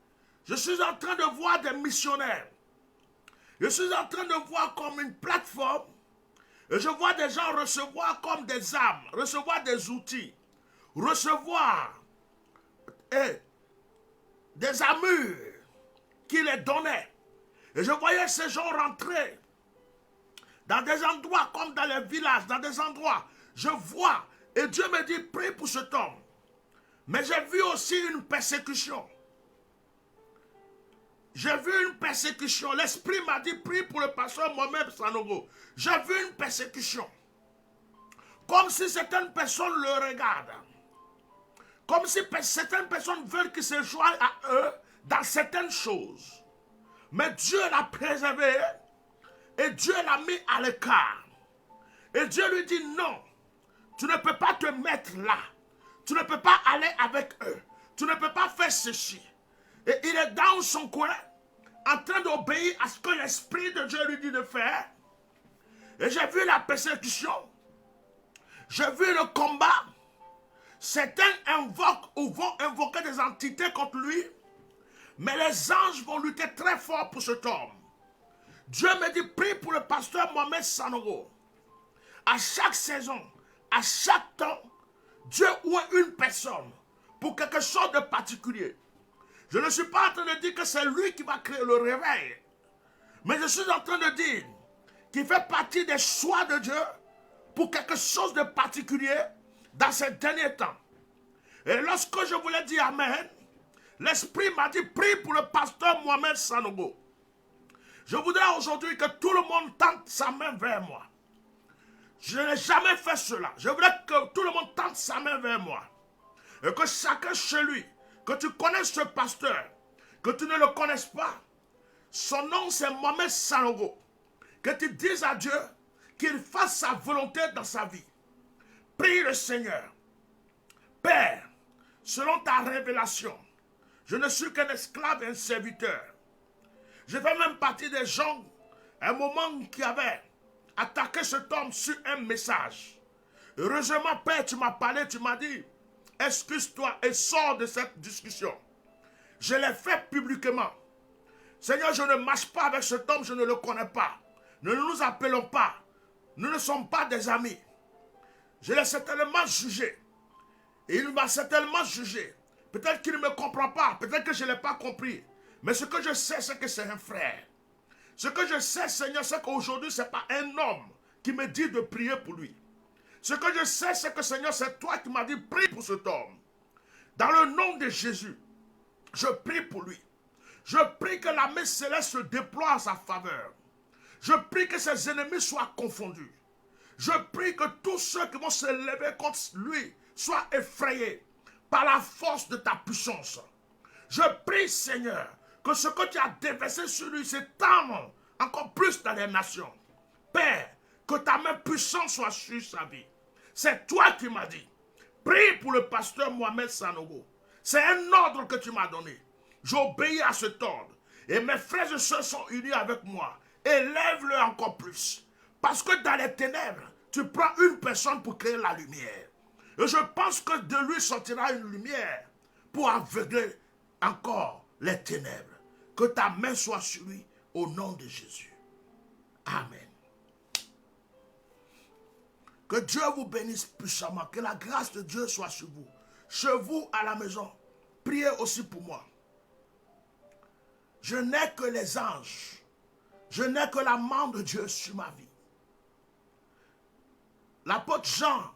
Je suis en train de voir des missionnaires. Je suis en train de voir comme une plateforme. Et je vois des gens recevoir comme des armes, recevoir des outils, recevoir des armures qui les donnaient. Et je voyais ces gens rentrer dans des endroits comme dans les villages, dans des endroits. Je vois, et Dieu me dit, prie pour cet homme. Mais j'ai vu aussi une persécution. J'ai vu une persécution. L'Esprit m'a dit, prie pour le pasteur Mohamed Sanogo. J'ai vu une persécution. Comme si certaines personnes le regardent. Comme si certaines personnes veulent qu'il se joigne à eux dans certaines choses. Mais Dieu l'a préservé et Dieu l'a mis à l'écart. Et Dieu lui dit, non, tu ne peux pas te mettre là. Tu ne peux pas aller avec eux. Tu ne peux pas faire ceci. Et il est dans son coin, en train d'obéir à ce que l'Esprit de Dieu lui dit de faire. Et j'ai vu la persécution. J'ai vu le combat. Certains invoquent ou vont invoquer des entités contre lui. Mais les anges vont lutter très fort pour cet homme. Dieu me dit, prie pour le pasteur Mohamed Sanogo. À chaque saison, à chaque temps, Dieu ou une personne pour quelque chose de particulier. Je ne suis pas en train de dire que c'est lui qui va créer le réveil. Mais je suis en train de dire qu'il fait partie des choix de Dieu pour quelque chose de particulier dans ces derniers temps. Et lorsque je voulais dire Amen, l'Esprit m'a dit, prie pour le pasteur Mohamed Sanogo. Je voudrais aujourd'hui que tout le monde tende sa main vers moi. Je n'ai jamais fait cela. Je voudrais que tout le monde tende sa main vers moi. Et que chacun chez lui, que tu connaisses ce pasteur, que tu ne le connaisses pas, son nom c'est Mohamed Sanogo. Que tu dises à Dieu qu'il fasse sa volonté dans sa vie. Prie le Seigneur. Père, selon ta révélation, je ne suis qu'un esclave et un serviteur. Je fais même partie des gens, à un moment qui avaient attaqué cet homme sur un message. Heureusement, Père, tu m'as parlé, tu m'as dit, excuse-toi et sors de cette discussion. Je l'ai fait publiquement. Seigneur, je ne marche pas avec cet homme, je ne le connais pas. Ne nous appelons pas. Nous ne sommes pas des amis. Je l'ai certainement jugé. Et il m'a certainement jugé. Peut-être qu'il ne me comprend pas. Peut-être que je ne l'ai pas compris. Mais ce que je sais, c'est que c'est un frère. Ce que je sais, Seigneur, c'est qu'aujourd'hui, ce n'est pas un homme qui me dit de prier pour lui. Ce que je sais, c'est que, Seigneur, c'est toi qui m'as dit, prie pour cet homme. Dans le nom de Jésus, je prie pour lui. Je prie que la main céleste se déploie en sa faveur. Je prie que ses ennemis soient confondus. Je prie que tous ceux qui vont se lever contre lui soient effrayés par la force de ta puissance. Je prie, Seigneur, que ce que tu as déversé sur lui s'étende encore plus dans les nations. Père, que ta main puissante soit sur sa vie. C'est toi qui m'as dit. Prie pour le pasteur Mohamed Sanogo. C'est un ordre que tu m'as donné. J'obéis à cet ordre. Et mes frères et sœurs sont unis avec moi. Élève-le encore plus. Parce que dans les ténèbres, tu prends une personne pour créer la lumière. Et je pense que de lui sortira une lumière pour aveugler encore les ténèbres. Que ta main soit sur lui au nom de Jésus. Amen. Que Dieu vous bénisse puissamment. Que la grâce de Dieu soit sur vous. Chez vous à la maison. Priez aussi pour moi. Je n'ai que les anges. Je n'ai que la main de Dieu sur ma vie. L'apôtre Jean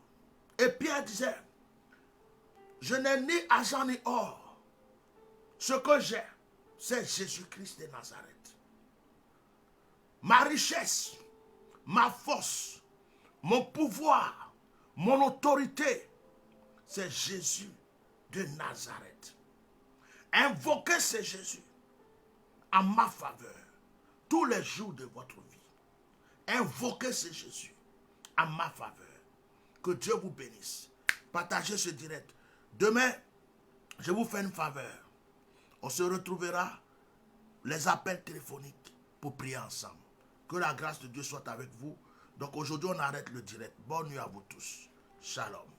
et Pierre disaient, je n'ai ni argent ni or. Ce que j'ai, c'est Jésus-Christ de Nazareth. Ma richesse, ma force, mon pouvoir, mon autorité, c'est Jésus de Nazareth. Invoquez ce Jésus en ma faveur tous les jours de votre vie. Invoquez ce Jésus en ma faveur. Que Dieu vous bénisse. Partagez ce direct. Demain, je vous fais une faveur. On se retrouvera les appels téléphoniques pour prier ensemble. Que la grâce de Dieu soit avec vous. Donc aujourd'hui, on arrête le direct. Bonne nuit à vous tous. Shalom.